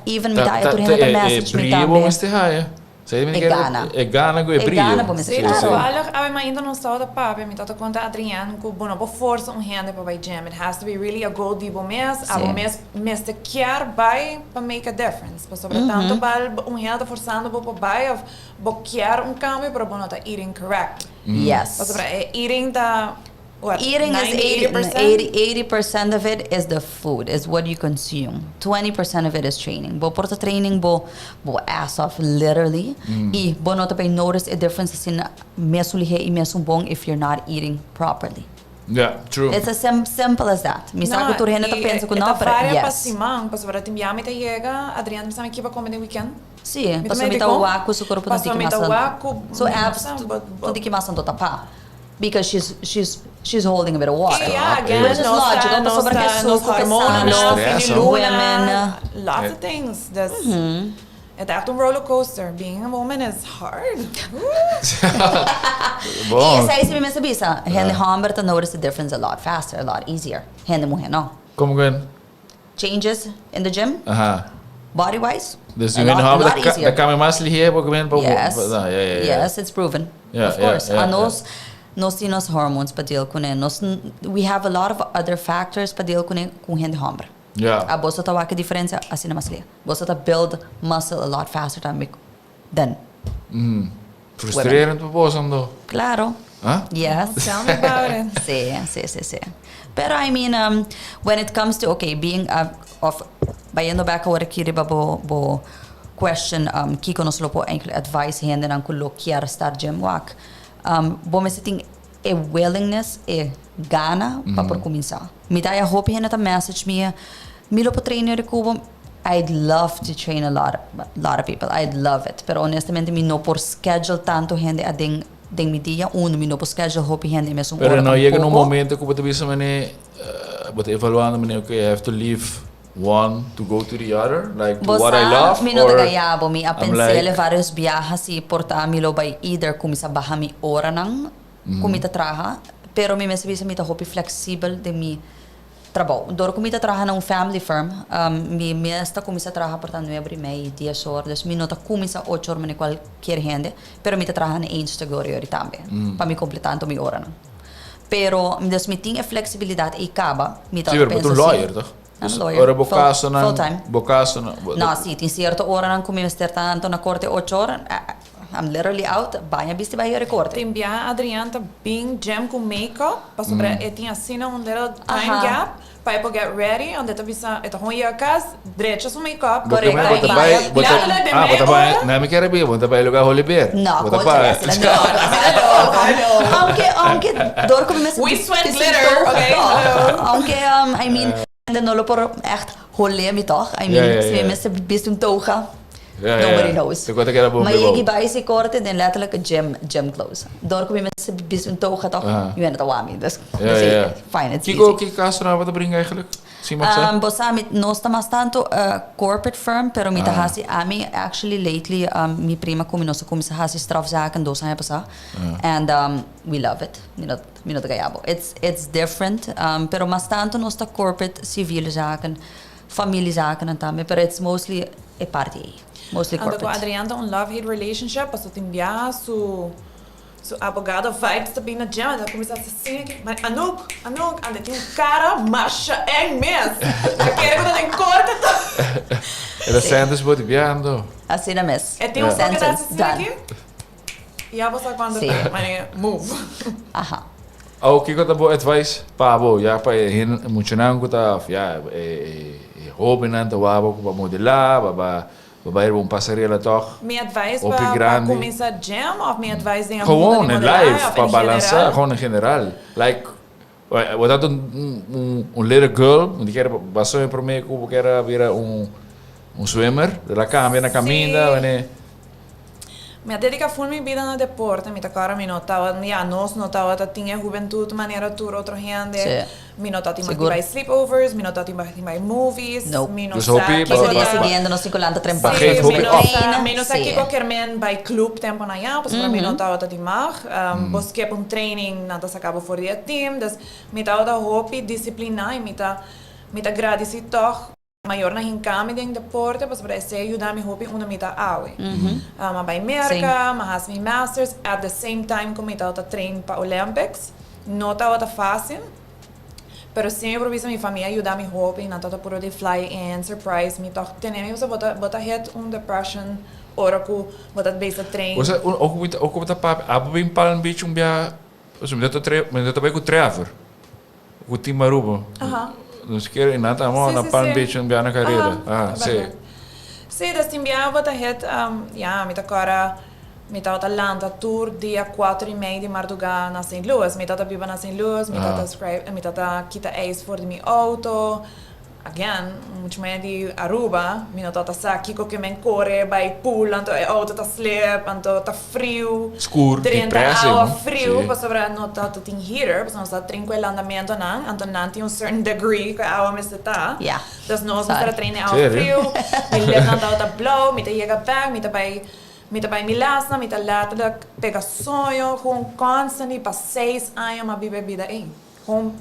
even me dá a message me Brio também. mas te haia. Sei me É Ghana. É Ghana go é É brio. Ghana, bom, mas Sim, Claro. claro. Allag, ave ma ainda não está da papi, mi tata conta Adriano que bueno, bo força hande para vai gym. It has to be really a goal di bo mes, a bo mes te quer vai para make a difference. Por sobre tanto bal hande forçando bo vai of bo quer cambio para bo não tá eating correctly. Yes. Por sobre eating da what? Eating 90, is 80% of it is the food, is what you consume. 20% of it is training. Bo porta training bo ass off literally. E bo nota pa notice a difference in mesulihe e mesumbong if you're not eating properly. Yeah, true. It's as simple as that. Misa ko turhen ta pensa ko no, but Varia pa yes. simang, por sobre timbiami te llega, Adriano me sabe que vai comer no weekend. Sì, Mi passo domani mita dico, waku su corpo passo tiki mita masan. waku, So abs but- to tiki masan to tapa. Because she's holding a bit of water. Yeah, again, Which is nos logical, nos sobre que nos suco hormonas, pesado, Stress, luna, women. lots of things. That's it's echt een roller coaster. Being a woman is hard. Bom. Isa isi mi sabisa, hende hamber to notice the difference a lot faster, a lot easier. Hende mo no. Kom igen. Changes in the gym, Aha. body wise. Dus a nu gaan lot we easier. de kan mas lihe po komen po. Yes. Ja, ja, ja. Yes, it's proven. Yeah, of yeah, course. yeah, Nos tinos hormones padil kunen. We have a lot of other factors padil kunen kung hende hamber. Ja. A bosa ta waka diferença assim na maslia. Bosa ta build muscle a lot faster than Frustrerend po po sondo. Claro. Huh? Yes. Tell me about it. Sí. Pero I mean, when it comes to, okay, being of, bayendo back a kiriba bo question, kiko nos lopo enkele advice hende ng kulo kiara start gym wak. Bo me sitting a willingness, a gana pa por começar. Me dá a hope hende ta message me, mi lopo trainer kubo, I'd love to train a lot of people. I'd love it. Pero honestamente, mi no por schedule tanto gente a ding mi dia mi no por schedule hope gente mesmo Pero no llega un momento que você bisa mane but evaluando mane okay, I have to leave one to go to the other, like to what I love, mi no or tagayabo mi a I'm pensele like- vários viajes e porta mi lo by either kumisa baha mi ora nang kumita traha, pero mi mesabisa mi ta hope flexible de mi trabalho. Dor kumita traha nang family firm, mi esta kumisa traha porta 9:30, 10 horas, mi nota kumisa 8 horas mane qualquer gente, pero mi ta traha na 1 categoria tambe, pa mi completando mi ora nang. Pero mi tinha flexibilidade e acaba, mi ta Sim, mas tu lawyer, toch? I'm a lawyer. Ora bocaso na Full-time. bocaso na. No, sì, in certo ora non come mister tanto na corte 8 ore, I'm literally out, banha bisti vai a corte. Timbia Adriano tá bem gym com makeup, para sobre e tinha assim um little time Aha. gap. Para eu get ready, onde tá bisa, eta hon ia casa, direito seu makeup. Correct. Bota Correct. bay, bota. Lalo na de Ah, bota meia bay. hora. Na me quer bem, bota bay lugar holiday. No, bota coach, bay. aunque dor come mes We sweat glitter, okay? Aunque I mean, de nolo por echt holle mi toch. I mean, Ja. se mes bis un toga. Ja, Nobody knows. Ik wou dat Maar je bij ze korte dan letterlijk een gym clothes. Door kom je met bis un toga toch. Aha. Je bent het awami. Dus Ja. fine, it's Kiko, easy. kijk kaas nou wat te brengen eigenlijk. Sim, Maxa? Bossa, não está mais tanto corporate firm, pero mita hasi ami actually lately mi prima começou a hasi strafzaken 2 jaar passar, and we love it. Minot gayabo. It's different, pero mas tanto não está corporate civil zaken, familiezaken en tame, pero it's mostly a party, mostly Ando com a corporate. Adriana um love-hate relationship, passou a enviar su abogado vai também na gym, ela começa a assim aqui, mas Anouk, anda tem cara macha em mês. Aquele que tem corte. Era Sanders bote viando. Assim na mes. Tem um Sentence, pedaço assim done. aqui. E a você quando Sim. move. Aha. O que tá bom advice? Pa bo, já pa muito não tá, já hobby não tá wabo para modelar, para ir passarela toch. Mijn advice Op je para grande. começar gym of mijn advice dingen Gewoon in life, of para in balançar, general? gewoon in general. Like, wat dat een little girl, die quer passou por mim que era vira swimmer, de la cambia na caminha, né? Me dedica full mi vida no deporte, mi cara mi notava, nos notava que tinha juventude maneira tour outro gente. Sim. Mi notava que Seguro. vai sleepovers, mi notava que vai movies, Nope. mi Dus notava hopi, que Esse ba- dia ba- seguindo, não se colando trem Ba- Sim, geef hoop mi ik- notava, mi notava que Sim. qualquer man bij club tempo na ja, dus mi notava dat die mag. Bos que een training na dat acaba voor die team, dus mi tava da hopi disciplina e mi ta gradisi toch maior na hinkami ding deporte, pues para esse ajudar mi hopi una mita awe. Maar bij merka, maar has mi masters at the same time como mi tava train pa Olympics. No tava fácil. Pero sempre visa mi familia ayudar mi hopi, na tata puro de fly in, surprise mi toch tenemos bota het depression ora ku bota base train. Você ook op dat pap, abo bem para um bicho bia, also met dat bij ku traver. Ku team Aruba. Aha. Dus keer in nata mo Sim, na sim, pan sim. bicho bia na carreira. Aha, sim. Sim, das timbiava bota het ja, mi ta cara mi tava Atlanta tour dia 4:30 de madrugada na St. Louis. Mi tava biba na St. Louis, mi tava kita ijs voor mi auto. Again, muito mais de Aruba, mi não tá aqui que men corre, vai pool, então a auto tá slip, então tá frio. Escuro, 30 depressa, horas não? frio, Sim. para sobre não tá tem heater, para não está tranquilo andamento não, então não tem certain degree que a água me está. Yeah. Das nós Sorry. para treinar ao Sério? frio, mi levanta tá blow, mi tá chega back, mi tá vai mi lasna, mi tá lata pega sonho, com constante para 6 anos uma bebida aí. Com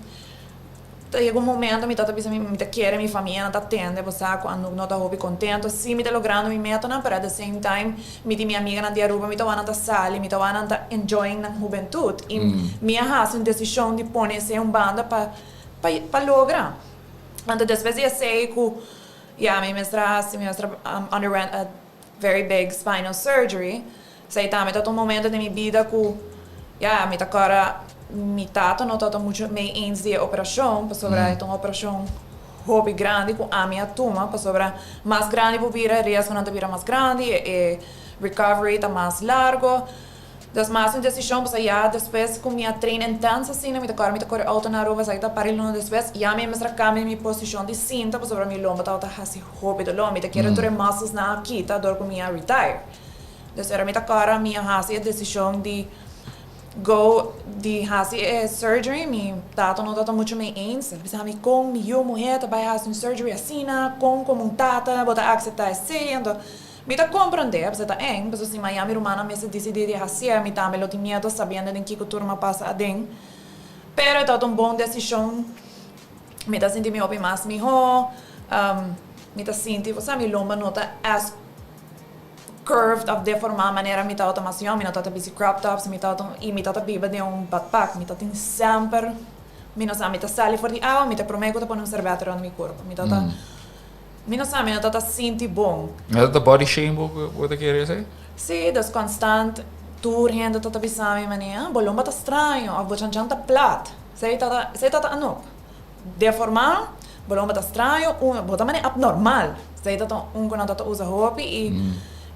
chega momento mi tata bisa mi ta quiere mi famiglia na ta tende bosa quando no ta hobi contento sì mi ta logrando mi meta na pero at the same time mi di mia amiga na dia Aruba mi ta wana ta sali mi ta wana ta enjoying na juventude e minha has uma decisão de pôr se banda pa logra ando das vezes eu sei que yeah mi mestra underwent a very big spinal surgery sei tá mi ta um momento de mi vida que yeah mi ta cara mi tata não tata muito me eens de operação para sobre uma operação hobby grande com a minha turma para sobre mais grande para vir risco não vira mais grande e recovery tá mais largo das mais uma decisão para já depois com minha treino intensa assim me tocar auto na rua sair da parilo depois já me mestra cambia minha posição de cinta para sobre minha lomba tá assim hobby do lomba te quero ter muscles na aqui tá dor com minha retire dus era me tocar minha hasi a decisão de go de hasi surgery mi tato não tata muito me eens bisa mi com mi eu mulher vai hasi surgery assim na com como tata bota aceitar assim então mi ta compreender bisa ta eng bisa si Miami rumana me se decidi de hasi mi ta melo tinha miedo sabendo de que turma passa adem pero tá um bom decisão mi ta senti mi opi mais mi ho mi ta senti você mi lomba nota as curved of deformar maneira mi tata masião mi tata busy crop tops mi tata biba de backpack mi tata sempre mi não sabe mi tata sali for di água mi tata prometo pôr servetero no meu corpo mi tata mi não sabe mi tata senti bom Mas dat body shame wat ik hier zei? sim das constant tour renda tata bisami mania bolomba tá estranho a bochan tá plat sei tata ano deformar bolomba tá estranho bota maneira abnormal sei tata quando tata usa roupa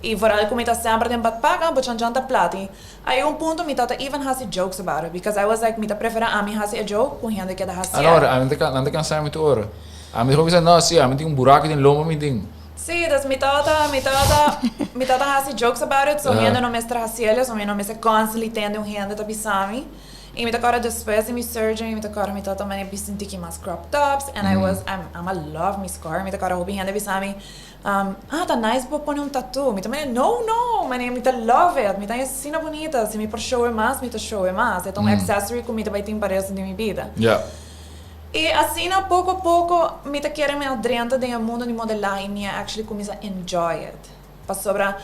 e vooral como está sempre de backpack, but chanta plati. Aí ponto me tata even has jokes about it because I was like me ta prefera a mi has a joke com gente que da has. Agora, aan de kant zijn we te horen. Aan de gewoon não, sim, aan de buraco in loma me ding. Sim, das me tata has jokes about it, so me no mestra hasiele, so me no mestra constantly tendo gente ta bisami. E me agora depois de minha surgery, me agora me tá também senti que mais crop tops, and I'm a love me scar. Me agora hobby hande bisami. Tá nice para pôr tattoo. Me também no, mas me tá love it. Me tá assim bonita. Se me por show mais, me tá show mais. É um accessory que me vai ter para de minha vida. Ja. E assim, pouco a pouco, me tá querendo me adrenta do mundo de modelagem e actually começa a enjoy it. Para sobra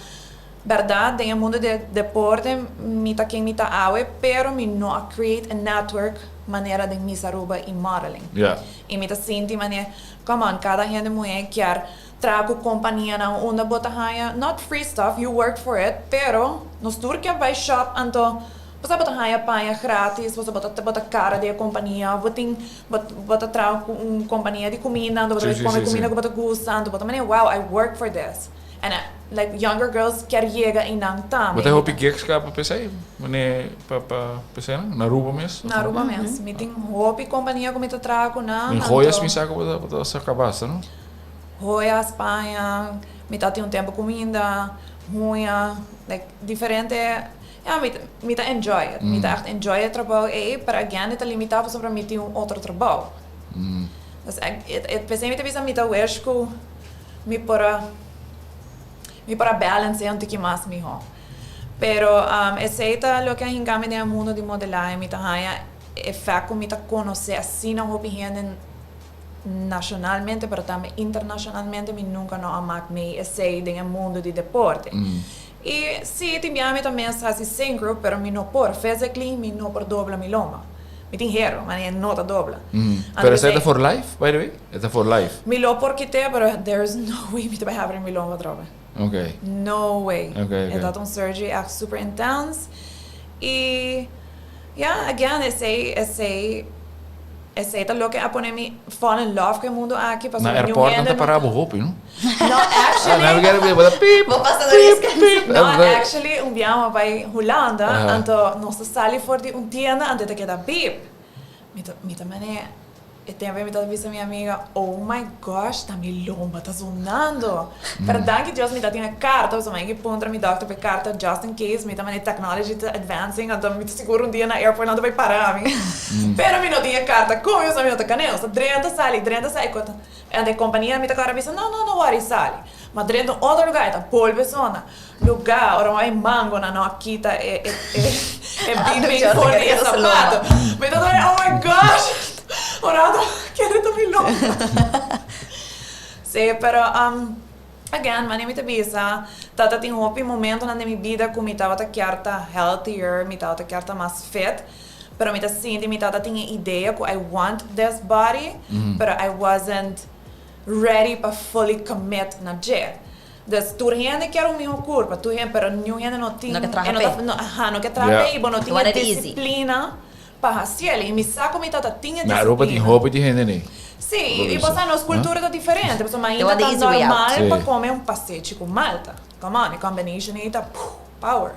verdade, no mundo de deporte, me tá quem me tá awe, pero me não create a network maneira de me saruba e modeling. Ja. E me tá senti maneira, come on, cada gente mulher quer trago companhia na onda bota haya, not free stuff, you worked for it, pero nos turque vai shop anto você bota haya paia grátis, você bota cara de companhia, bota trago companhia de comida, bota comer comida que bota gusto, bota maneira, wow, I work for this. And like younger girls quer chega e não tá. Wat hoop ik gigs para PC? Wanneer para PC na Aruba mesmo? Na Aruba mesmo. Me tem hoop companhia que me trago na. Em Goiás me saca bota saca basta, não? Goiás, Espanha, me tá tem tempo comida, ruim, like diferente. Ja, me tá enjoy it. Me tá echt enjoy het trabalho e para again tá limitado sobre me ter outro trabalho. Dus het pensei me te bisa me tá wersko me para balance é um pouquinho mais melhor. Pero aceita lo que a gente no mundo de modelagem, me tá é faco me tá conhecer assim não opinião nacionalmente, pero também internacionalmente me nunca não amak me esse no mundo de deporte. E sim, também também assim sem grupo, pero me não por physically, me não por dobla me loma. Me tem hero, mas é nota dobla. Pero is that for life, by the way? Is that for life? Me lo por quité, pero there's no way me te vai abrir me loma droga. Okay. No way. Okay. É dat surgery echt super intense. E again, esse tá louco a poner me fall in love com o mundo aqui para na airport não tá parado roupa, não? No, actually. Não, quero ver, bota pip. Vou passar na risca. No, actually, dia vai Holanda, então nós saímos fora de tienda antes de que da beep. Me também e tempo me tá vendo minha amiga, oh my gosh, tá me lomba, tá zonando. Pero danke Deus me tá tinha carta, so que pontra me doctor per carta just in case, me também technology tá advancing, então me seguro dia na airport não vai parar me. Pero me não tinha carta, como eu sabia não tá canel, so drenta sai, conta. E a companhia me tá cara visa, não worry sali. Mas drenta outro lugar, tá polvo zona. Lugar, ora vai mango na no aqui tá é bem for de sapato. Me tá oh my gosh. Orado, quero me louco. Sim, pero again, mani me te bisa, tata tem momento na minha vida que me tava tá healthier, me tava tá mais fit, pero me tá senti me tava tinha ideia que I want this body, pero I wasn't ready para fully commit na jet. Dus tu gente quer meu corpo, tu gente, pero gente não tinha, não quer trabalhar e não tinha disciplina. Para fazer e me saco me tata tinha na Europa tem roupa de gente nem. Sim, e você nas culturas tá diferente, mas ainda tá normal para comer passeio com malta. Come on, a combination tá power.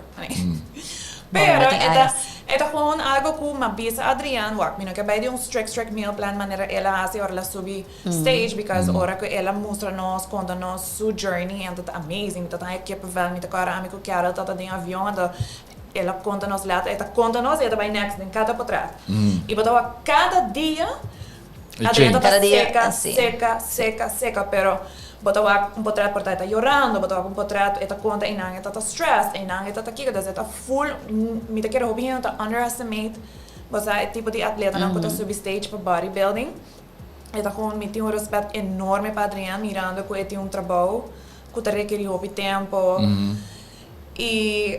Pero esta gewoon algo que uma bisa Adrián, wak, me não quer de strict meal plan maneira ela hace ora la subi stage because ora que ela mostra nos conta nos su journey and tá amazing, tá aqui para ver me tá cara amigo que ela tá de avião ela conta nos lata, ela conta nos e ela vai next em cada portrait. E botava cada dia a dentro tá seca, pero botava portrait portrait tá chorando, botava portrait ela conta e não ela tá stress, e não ela tá aqui, ela tá full, me tá querendo hobby, tá underestimate, você é tipo de atleta não pode subir stage para bodybuilding. Ela com me tem respeito enorme para Adrián, mirando que ele tem trabalho que tá requer hobby tempo. E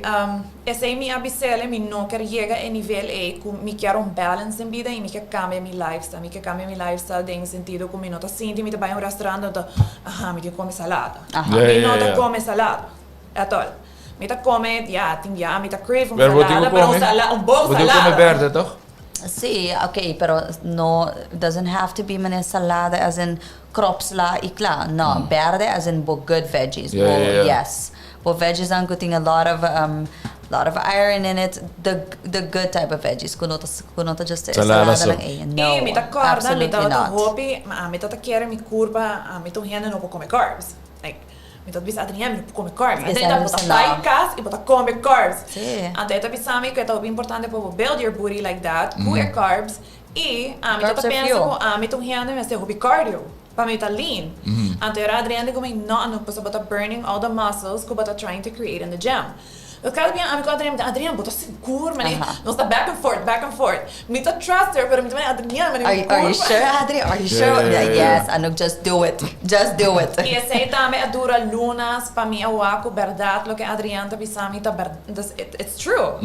essa é minha abicela, me não quero chegar a nível que me quero balance em vida e me quero cambiar meu lifestyle. Me quero cambiar meu lifestyle no sentido que me não tá sentindo, me tá vai restaurante me quero comer salada. Me não tá comer salada. É todo. Me tá comer, me tá crave salada, pero bom salada. Você come verde, toch? Sí, ok, pero no, doesn't have to be mané salada as in crops la y kla. No, verde as in good veggies. Yes. But veggies ang tem a lot of iron in it. The good type of veggies. Kunota just salada lang eh. No, me tá corda, me tá not. hobby, me tá querer me curva, me tô renda não vou comer carbs. Like, Mita bisa Adriana, mita come carbs. Yes, Adriana I bota understand paikas e bota come carbs. Sim. Ante ito pisami que é importante para build your booty like that, comer carbs e mita Carbs are pensa fuel. ko mita hiano mas hobby cardio. Para mita lean. Ante era Adriana como no pasa bota burning all the muscles ko bota trying to create in the gym. Eu quero bem amigo Adriana, bota seguro, mani. Nós tá back and forth. Mita trust her, pero mita mani Adriana, mani. Are you sure, Adri? Are you sure? Yes, ano, just do it. Just do it. E essa aí também é dura lunas para mim eu acho verdade lo que Adriana tá pensando tá it's true.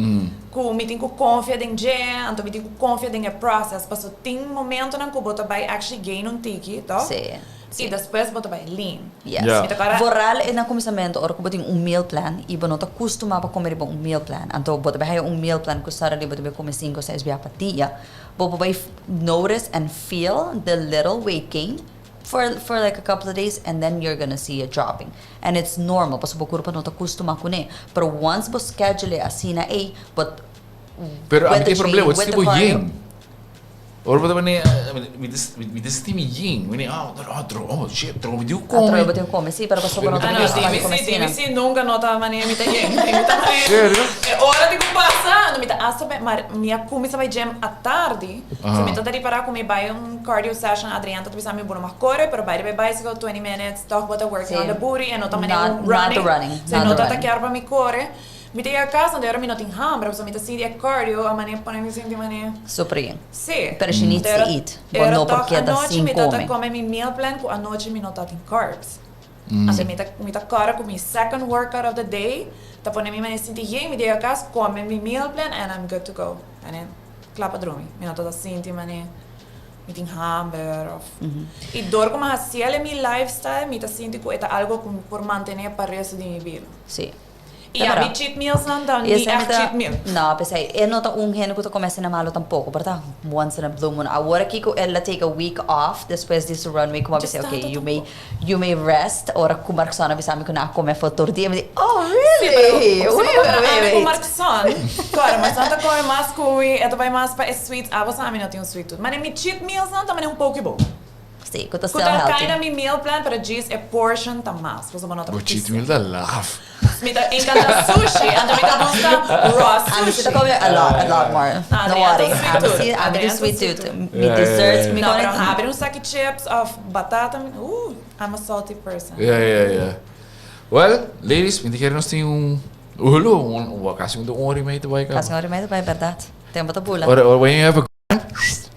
Ku me tenho confiança em gente, então me tenho confiança em process, passo tem momento na que bota vai actually gain tiki, tá? Sim. E depois bota vai lean. Yes. Yeah. Mita cara Vooral na começamento, ora ko boting meal plan, iba no ta costuma pa comer ibang meal plan. Anto bota ba hay meal plan ko sara bota ba comer 5 6 dia patia. Bobo ba notice and feel the little weight gain for like a couple of days and then you're gonna see it dropping. And it's normal, paso bukuro pa no ta costuma ko ne. Pero once bo schedule asina but Pero with ang the problema, gym, what's with tipo the cardio- yin? Or ba ni with this team yin? When shit, throw with you Atro come. ba tayo come? Sí, pero paso ko no ta ano, DVC nunca nota mani mita yen. Mita mani. Sério? Ora di passa, mita asa minha comida vai gym à tarde. So mita dari para comer vai cardio session Adriana tá pensando me bora uma corre, pero vai bicycle 20 minutes, talk about the working on the booty and nota mani Not running. the running, Se not the nota running. ta chiar para mi corre. Mita ia casa, onde era mi not in hambre, so mita sindi cardio, a mani para mi sindi mani. Super. Sì. Pero she needs to eat. But no porque da anoche sin mi tata come. come mi meal plan, ku anoche mi nota in carbs. Assim, mi ta cara ku mi second workout of the day, ta pone mi mani sinti yen, mi dia kas, come mi meal plan and I'm good to go. And then, klappa drumi. Mi nota da sinti mani, mi ting hamburger of... E dor como haciele mi lifestyle, mi ta sinti ku eta algo ku por mantener para resto di mi vida. Sí. E a mi cheat meals não dá, ni Esse echt cheat meal. No, pensei, eu não tô gênero que eu comecei na malo tampouco, pero tá once in a blue moon. Agora que ela take a week off, depois disso runway, como eu pensei, okay, you may rest, ora com o Marcos Ana avisar-me que não come for tortilha, eu disse, oh, really? Wait. Markson, claro, mas não tá comendo mais cuy, ito vai mais para sweet, você a mim não tem sweet tooth. Mas mi cheat meals não também é pouco bom. Sim, que eu tô still Kuta healthy. kain na mi meal plan para diz é portion ta mas. Você não tá. But cheat meal da laugh. Mi ta encanta sushi, ando mi ta gusta raw I'm sushi. still coming a lot more. No worry. I'm the sweet tooth. Me Yeah, desserts, yeah, me Não, going pero abre um saco de chips of batata. I'm a salty person. Yeah. Well, ladies, hindi kayo nasti yung ulo. Kasi yung ori may ito ba ka? Kasi nga rin may ito, verdade. Tempo ta bula. Or when you have a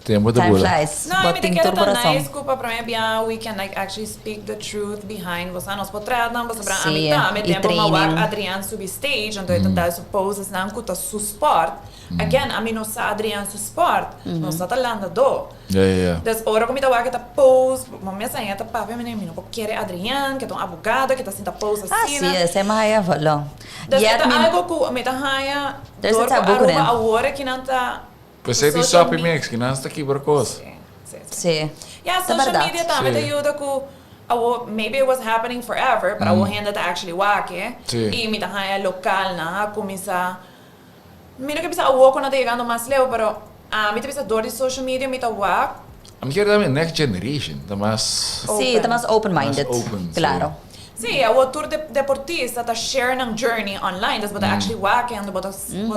tempo da Time bula. flies. No, mi Boting te quero turbo tão nice culpa para mim bem we can like actually speak the truth behind você nos potreadam você para Sim, mim e tempo uma training. Adrian sub stage então eu tá supposes não cuta su sport again a mim não sa Adrian su sport não sa talanda do Yeah. das ora como tá que tá pose uma mesa aí tá papo menino não porque quer Adrian que é um abogado que tá senta pose Ah, assim sim, essa é mais valor. das Yet, tá me- algo que me tá haya There's a taboo ko rin. agora que não tá Pues é de social Shopee media. Mix, que não está aqui por coisa. Sim. Sim. Yeah, Sa social verdad. media também Sim. te ajuda com maybe it was happening forever, but a gente tá actually wake. Sim. E me tá local na começa. Mira que precisa o não tá chegando mais leu, pero me tá precisa dor de social media me tá wake. I'm quero também next generation, tá mais Sim, tá mais open-minded. Mais open, Claro. Sim, o tour deportista tá share ng journey online, das bota actually wake, ando bota sim,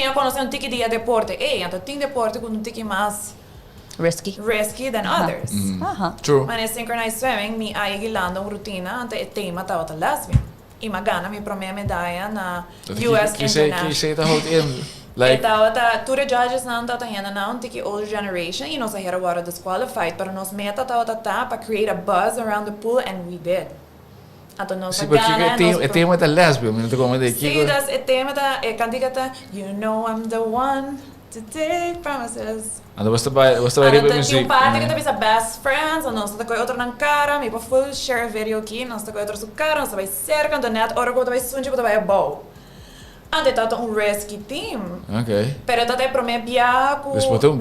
eu conheço um tiki dia deporte. Então tem deporte com um tiki mais Risky. risky than others. Aha. True. Mas é synchronized swimming, mi ay gilando ang rutina, ante tema tao ta lesbian. E magana mi promia medalha na US Que sei tá hold in. Like, Tao ta ture judges na tao ta hena na un tiki older generation, e nos a hera wara disqualified, pero nos meta tao ta pa create a buzz around the pool, and we did. Ato nos sim, porque é tema da lesbian, não tô como de Sí, aqui. das e tema ta e canticata, you know I'm the one to take promises. Ano basta ba riba music. Yung party que bisa best friends, nós tá com outro ng cara, may pa full share video aqui, nós tá com outro su cara, nós vai cerca do net, ora ko vai sunji ko vai bow. Ante tá um risky team. Okay. Pero tá te promebia ko. Dus botou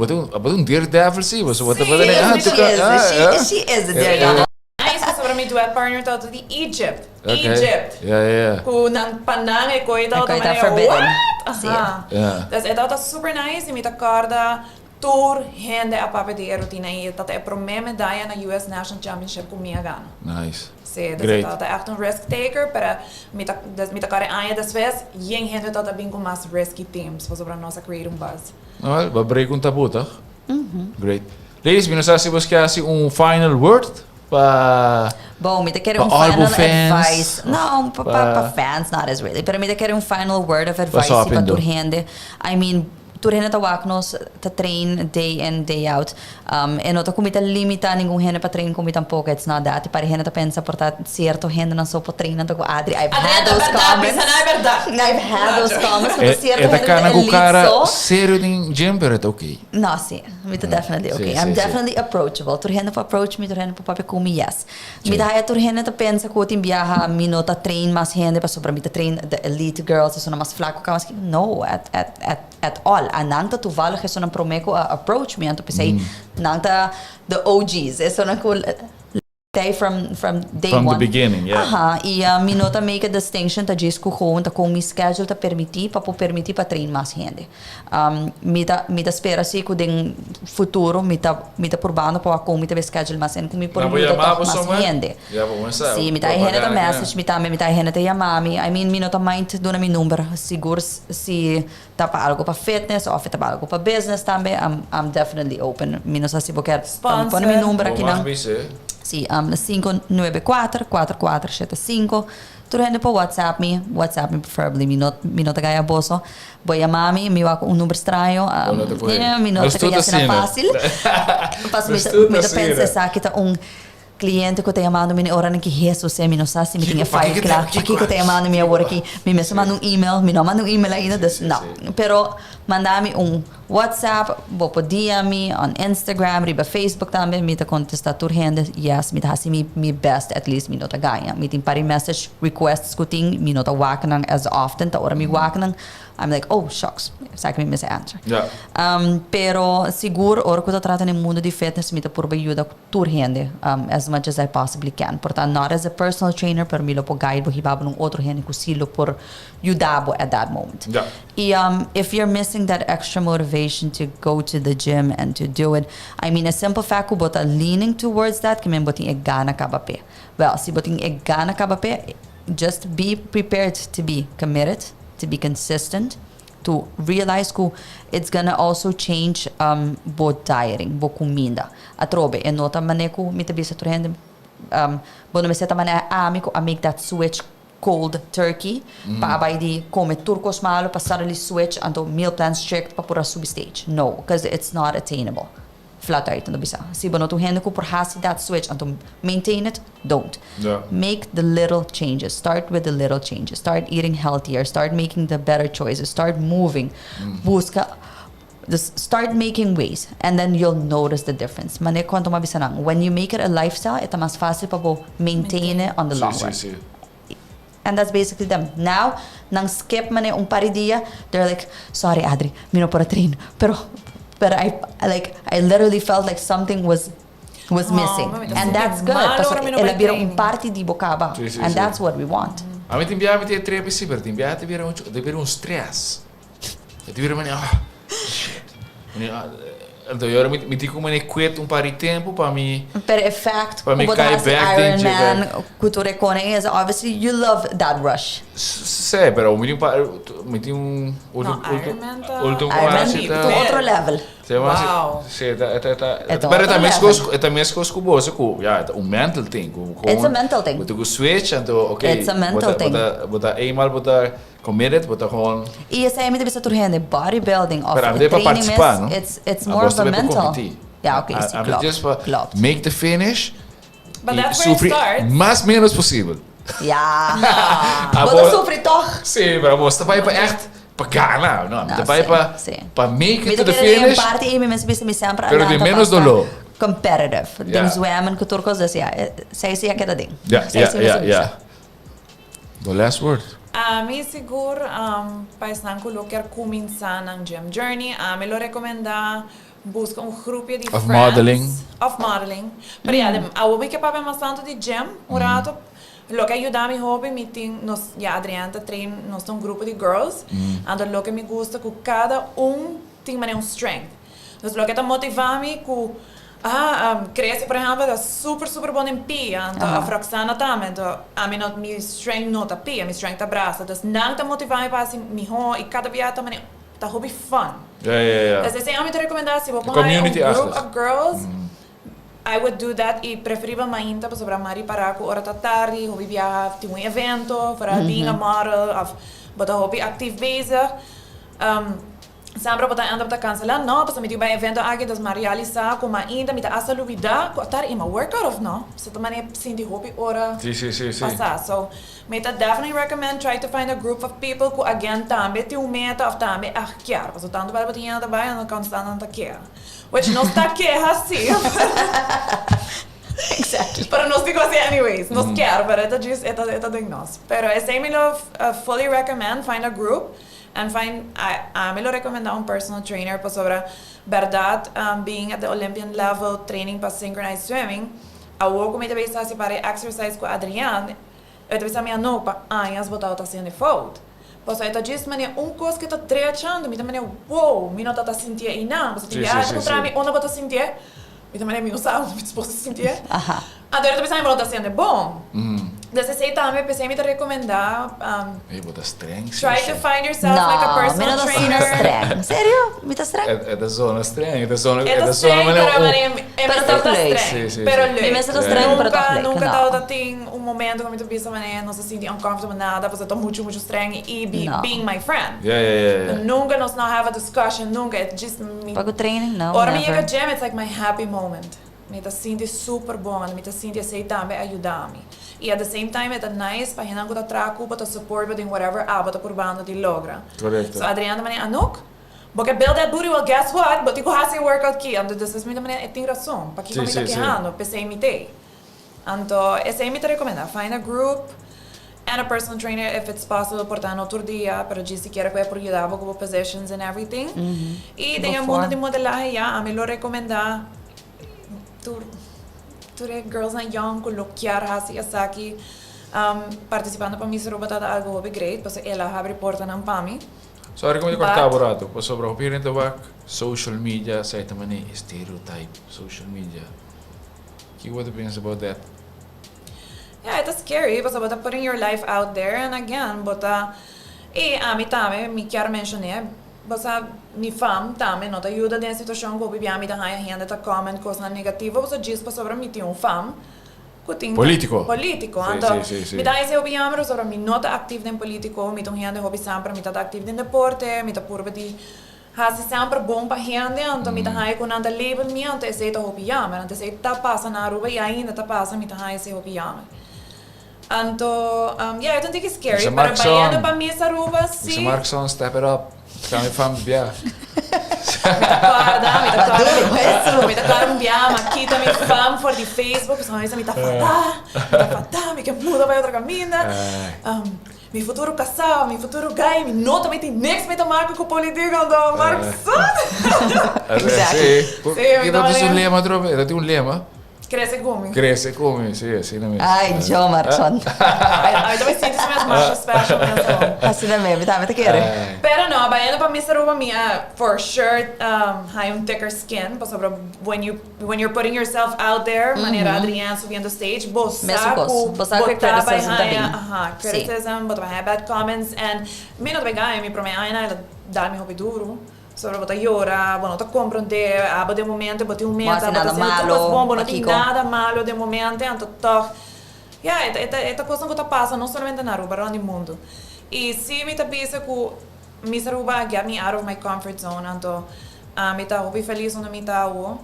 daredevil sim, você bota Sim, para She is a daredevil. Nice ko sobre mi duet partner tá to the Egypt. Okay. Egypt. Yeah. Ku nang panang e ko ito Ikaw to ita forbidden. What? Sim. Aha. Yeah. Das ito tá super nice, imita corda tour gente a papel de rotina e dat é pro minha medalha na US National Championship com minha gana. Nice. Sim, Great. dat é echt een risk taker, para mita cara anja das vezes, jen gente dat bem com mais risky teams, para sobrar nossa create buzz. Well, we break un tabu, toch? Great. Ladies, minus se você quer final word pa Bom, me quer Pa final Albo fans? advice. Não, para fans, not as really. Pero me quer final word of advice sa para apindo? turhende. I mean, turhende tawag nos ta train day in, day out. E nota kumita limita ninguém hende para train kumita pouco. It's not that. Para hende ta pensa porta certo hende não só para train na Adri. I've had those comments. I've had those comments. Mas certo é da hende cara ta com cara elite sério em gym, pero é okay. No, sim. Me definitely okay. Sim, I'm sim, definitely approachable. Turhende pa approach me, turhende pa papi kumi yes. Sim. Me dahaya turhende ta pensa ko tin biyaha mi no ta train mas hende pa sobra mi ta train the elite girls so na mas flaco ka mas no at all. Ananta tu valo que so na promeco approach me anto pisay nanta the OGs. Eso na ko from day From one. the beginning, yeah. Aha, e mi nota make a distinction ta jis ko ta com mi schedule ta permitir pa train mas gente. Mi ta spera si ko ding futuro mi ta purbano pa com mi ta schedule mas en com mi por Na mi ta chamar mas você, gente. Já vou começar. Si mi ta hene ta message mi ta hene ta yamami. I mean mi nota mind dona mi number siguro si ta pa algo pa fitness o ta pa algo pa business tambe. I'm definitely open. Mi no sa si boker Sponsor. pon mi number aqui Mas não. bem, Sì, 594-4475. Turhende po WhatsApp me preferably, mi nota gaya boso. Boya mami, mi wako un numero estranho. Mi nota kaya sina fácil. Pas mi ta pensa sa kita cliente ko tayo mano mi ora que Jesus mi no sa si mi tinha file kla. Aqui ko tayo mano mi agora aqui. Mi mesa mano email, mi no mano email ainda des no. Pero mandami WhatsApp, bopo DM me on Instagram, riba Facebook também, mi ta contesta turhende, yes, mi ta hasi mi best at least mi nota ganha. Mi tin pari message requests ko ting, mi nota wakanang as often, ta ora mi wakanang, I'm like, oh, shucks, sabe me missa answer. Yeah. Pero seguro, ora ko ta trata no mundo de fitness, mi ta por ajuda turhende, as much as I possibly can. Portanto, not as a personal trainer, pero mi lo po guide, bo hibabo nung outro hende ko silo por yudabo at that moment. Yeah. If you're missing that extra motivation to go to the gym and to do it, I mean, a simple fact ko bota leaning towards that, kami boting egana kabape. Well, si boting egana kabape, just be prepared to be committed, to be consistent, to realize ko it's gonna also change bo dieting, bo comida. Atrobe, e nota maneko, mitabisa turhende, bono meseta mane amico, I make that switch cold turkey, paabay di come turcos malo, passare li switch anto meal plan strict pa pura sub-stage. No, because it's not attainable. Flat out no bisa. Si bono tu hende ko por hasi that switch anto maintain it, don't. Yeah. Make the little changes. Start with the little changes. Start eating healthier. Start making the better choices. Start moving. Busca just start making ways and then you'll notice the difference. Mane kwanto mabisa nang when you make it a lifestyle, ito mas fácil pa bo maintain it on the long run. And that's basically them. Now, nang skip man paridia, they're like, sorry Adri, mino para train. Pero I literally felt like something was missing. And that's good. Paso elabira party di bocaba. And that's what we want. A mí te enviaba a trepa super, te enviaba te viera stress. Te viera mane shit. Então eu me digo como quit pari tempo para mim. But in fact, para mim cair back Iron Man, cultura iconic is obviously you love that rush. Sei, pero me tinha último to outro level. Wow. Pero também as coisas boas, ja, mental thing. It's a mental thing. Moet switch en okay. It's a mental thing. Bota eenmaal committed, bota gewoon. E essa é a minha vez turhende bodybuilding of training it's more of a mental. Ja, okay, sim, klopt. Make the finish. But that's where it starts. Mais menos possível. Ja. Bota sofre toch. Sim, pero você vai para echt para ganhar, não? Você vai para make it to the finish. Parte e me sempre pero de menos dolor. Competitive. Ding zwemmen que turcos dus ja, zij zie ik dat ding. Ja. The last word. Mi seguro país não colocar começar na gym journey. Me lo recomenda busca grupo de of friends. Of modeling. Pero ja, a week pa mais tanto de gym, rato. Lo que ayuda mi hobby, Adriana train grupo de girls. And lo que me gusta que cada tem um strength. Dus lo que te motiva-me que cresce, por exemplo, é super bom em pia, então a Roxana também, então a minha strength não tá pia, minha strength tá braça, então não te motiva-me para assim, e cada vez também tá hobby fun. Ja. Dus a mim te recomendar se vou pôr community um group aspect. of girls, I would do that e preferível mainta para sobre Mari Paraco, hora da tarde, hobby viajar, tem evento, para being a model, of bota hobby actief bezig. Sempre bota anda para cancelar, não, para me tiver evento aqui das realizar como ainda me tá essa luvida, estar em uma workout of não, se também sinto hobby hora Sim. passar. So, me tá definitely recommend try to find a group of people que again também tem meta of também quer, porque tanto para botar ainda vai não constant não quer. Which não está quer assim. Exactly. Pero nos digo assim anyways, nos quer, pero esta de nós. Pero esse me lo fully recommend find a group and me lo recomenda un personal trainer para sobre verdad being at the Olympian level training para synchronized swimming. A wo como te veis assim para exercise com Adrián, eu te veis a minha no para anos botar outra cena de fold. Pois aí tá diz mania coisa que tá trechando, me também wow, me não tá sentir aí não, você tem que contra mim, onde botar sentir. Me também me usava, me disposto a sentir. Agora eu te veis a botar cena bom. Dessa sei também pensei me te recomendar Bota streng. try to find yourself like a personal trainer. Streng. Sério? Me tá streng? É da zona streng, é da zona Pero tá streng. Sim. Pero Me messa tá streng, pero tá nunca não. tá tem momento como tu pensa, mané, não se sente uncomfortable nada, você tá muito streng e being my friend. Ja. Nunca nós não have a discussion, nunca, it's just me. Para o training, não. Ora me never. chega gym, it's like my happy moment. Me tá sentindo super bom, me tá sentindo assim também ajudar-me. E at the same time, é nice para gente não traco, para support, para whatever, para curbando de logra. Correcto. So Adriana mané, anok, porque build that booty, well, guess what? But iko hasi workout ki, ando desses me mané, tem razão, para que Sim, me tá sim. querendo, pensei me te. Então, esse aí me te recomenda, find a group and a personal trainer if it's possible, portanto, outro dia, para dizer se quer que eu ajudar com positions and everything. E tem um mundo de modelagem, a me lo recomendar. Ture girls na young coloquiar hasi asaki participando para mim se robata algo hobby great, porque ela abre porta nan pami. Sorry kung cortar burato, pa sobra opinion to back social media sa ito man stereotype social media. What do you think about that? Yeah, it's scary, because about putting your life out there and again, but ami tame mi chiar mentioné, basta mi fam tame não te ajuda dentro da situação que eu vivi, ami da raia gente tá comment coisa negativa, você diz para sobre mi tinha fam. Político. Então, Sì. mi dá esse obiamero sobre mi não tá ativo em político, mi tô gente hobby sempre, mi tá ativo em deporte, mi tá purba de hasi sempre bom para gente, então mi tá raia com nada label mi, então esse tá obiamero, então esse tá passa na rua e ainda tá passa mi tá raia esse obiamero. Então, yeah, eu tô thinking scary, Sa pero Markson. bayando para mi sa rua, Sa sim. Markson, step it up. Kami fam biya. Mi takkar un biama, kita mi fam for the Facebook, so mi tá fatá, mi que muda vai outra caminha. Mi futuro casal, mi futuro gay, mi nota mi next mi tá marco com política do Markson. Sì. Kita mi un lema, trovo. Ito un lema. Cresce come. Cresce come, sì, assim na mesma. Ai, Joe Markson. Aí também sinto isso mesmo, acho special mesmo. Assim na mesma, tá, me querer. Pero no, bayando para Mr. Ruba Mia, for sure, hay un thicker skin, pues sobre when you're putting yourself out there, manera Adrián subiendo stage, Bosa criticism também. Criticism, but I bad comments, and me no te vegai, mi promei aina, dar mi hobby duro. Sobre bota llora, bueno, te comprende, aba de momento, bota un meta, nada malo, não tem nada malo de momento, então toch. Yeah, esta coisa que tá passa não somente na Aruba, mas no mundo. E se me tá pensa que Miss Aruba get me out of my comfort zone, então me tá hobby feliz onde me tá o,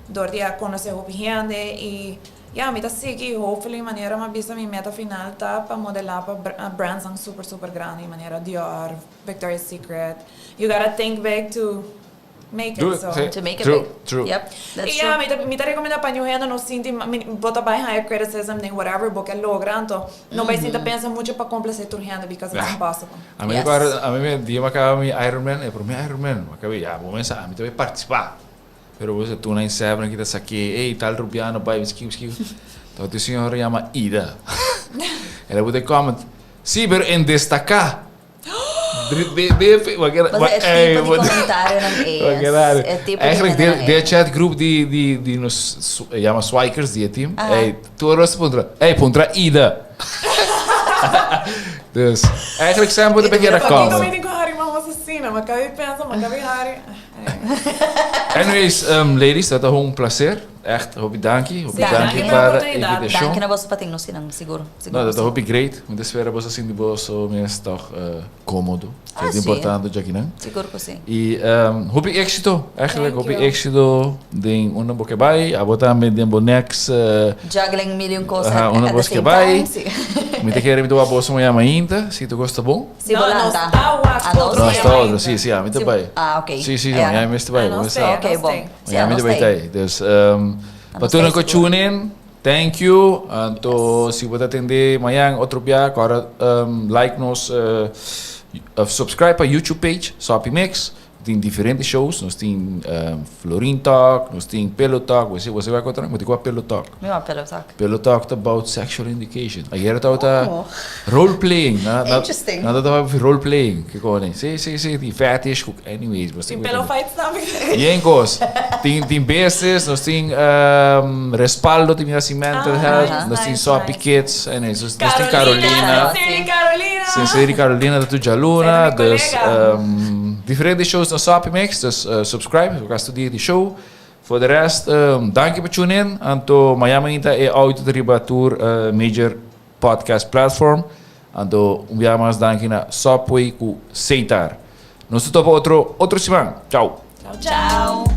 dor de conhecer hobby gente e yeah, me tá seguir, hopefully maneira uma bisa minha meta final tá para modelar para brands ang super grande, maneira Dior, Victoria's Secret. You gotta think big to make it, so. To make it True, big. true. Yep, that's Yeah, true. me tá recomenda para gente não sinta bota bem higher criticism nem whatever, porque logra, então não vai sentir pensa muito para complacer tua gente because it's impossible. A mim, Yes. a mim, dia macam mi Ironman, para mim Ironman, macam ya, bom mensagem, a mim também participar. Pero você tu nem sabe que tá aqui, ei, tal rubiano, pai, skill. Então, a senhora chama Ida. Ela pode comment, sim, pero em destacar. Basta é tipo de comentário ng AS. É tipo Eigenlijk, de de chatgroep die nos chama Swikers, die team. Hey, toen was Pondra Ida. Dus eigenlijk zijn we een beetje Pag kalm. gamitin ko hari mga assassina, magkabi pensa, magkabi hari. Anyways, ladies, dat is gewoon een plezier. Echt, hoop je dankie. Hoop je Ja, dankie dankie para voor de a invitation. Danke na boss pating no sinang siguro. No, dat hoop ik great. Want espera você assim de bolso, mas toch cômodo. Dat is sim. importante já aqui, né? Siguro ko si. E hoop ik éxito. Eigenlijk Thank hoop ik you. éxito. Den una boke bai, abota me den bonex. Juggling million cosas Una at the boske same bai. time. Si. Me te quero me do a bolsa amanhã ainda, se tu gosta bom. Si No, Bolanta. no está wax, Ah, todo no, Não, si. está outro, sim, sim, me te bai. Ah, okay. Sim, sim, Ayan. amanhã me te bai. Ah, não Vamos sei. lá. Okay, bom. Amanhã me te bai tai. Dus para tu stay não que siguro. tune in. Thank you. Então, se você atender amanhã, outro dia, agora like nos, subscribe para YouTube page, Sopi Mix. Tem diferentes shows. Nós tem Florin Talk, nós tem Pillow Talk. Você vai encontrar, mas tem qual Pillow Talk? May mapelo sak. Pillow Talk about sexual indication. Agora está role playing. Interesting. Nada está role playing. Que coisa? Sim, tem fetish. Anyways, você Yung pillow fights namin. e em cos, tem bestes, nós tem respaldo, tem assim mental health, nice, nós tem nice, só nice. piquets, nós tem Carolina, Carolina. Sensei Carolina da Tuja Luna, Sensei dus colega. diferentes shows na Sopi Mix, dus subscribe, we gaan studeren die show. Voor de rest, dank je voor tune in. Anto Miami Inta é auto tribatur major podcast platform. Anto mais dank je na Sopway ku Seitar. Nos topo outro semana. Tchau. Ciao.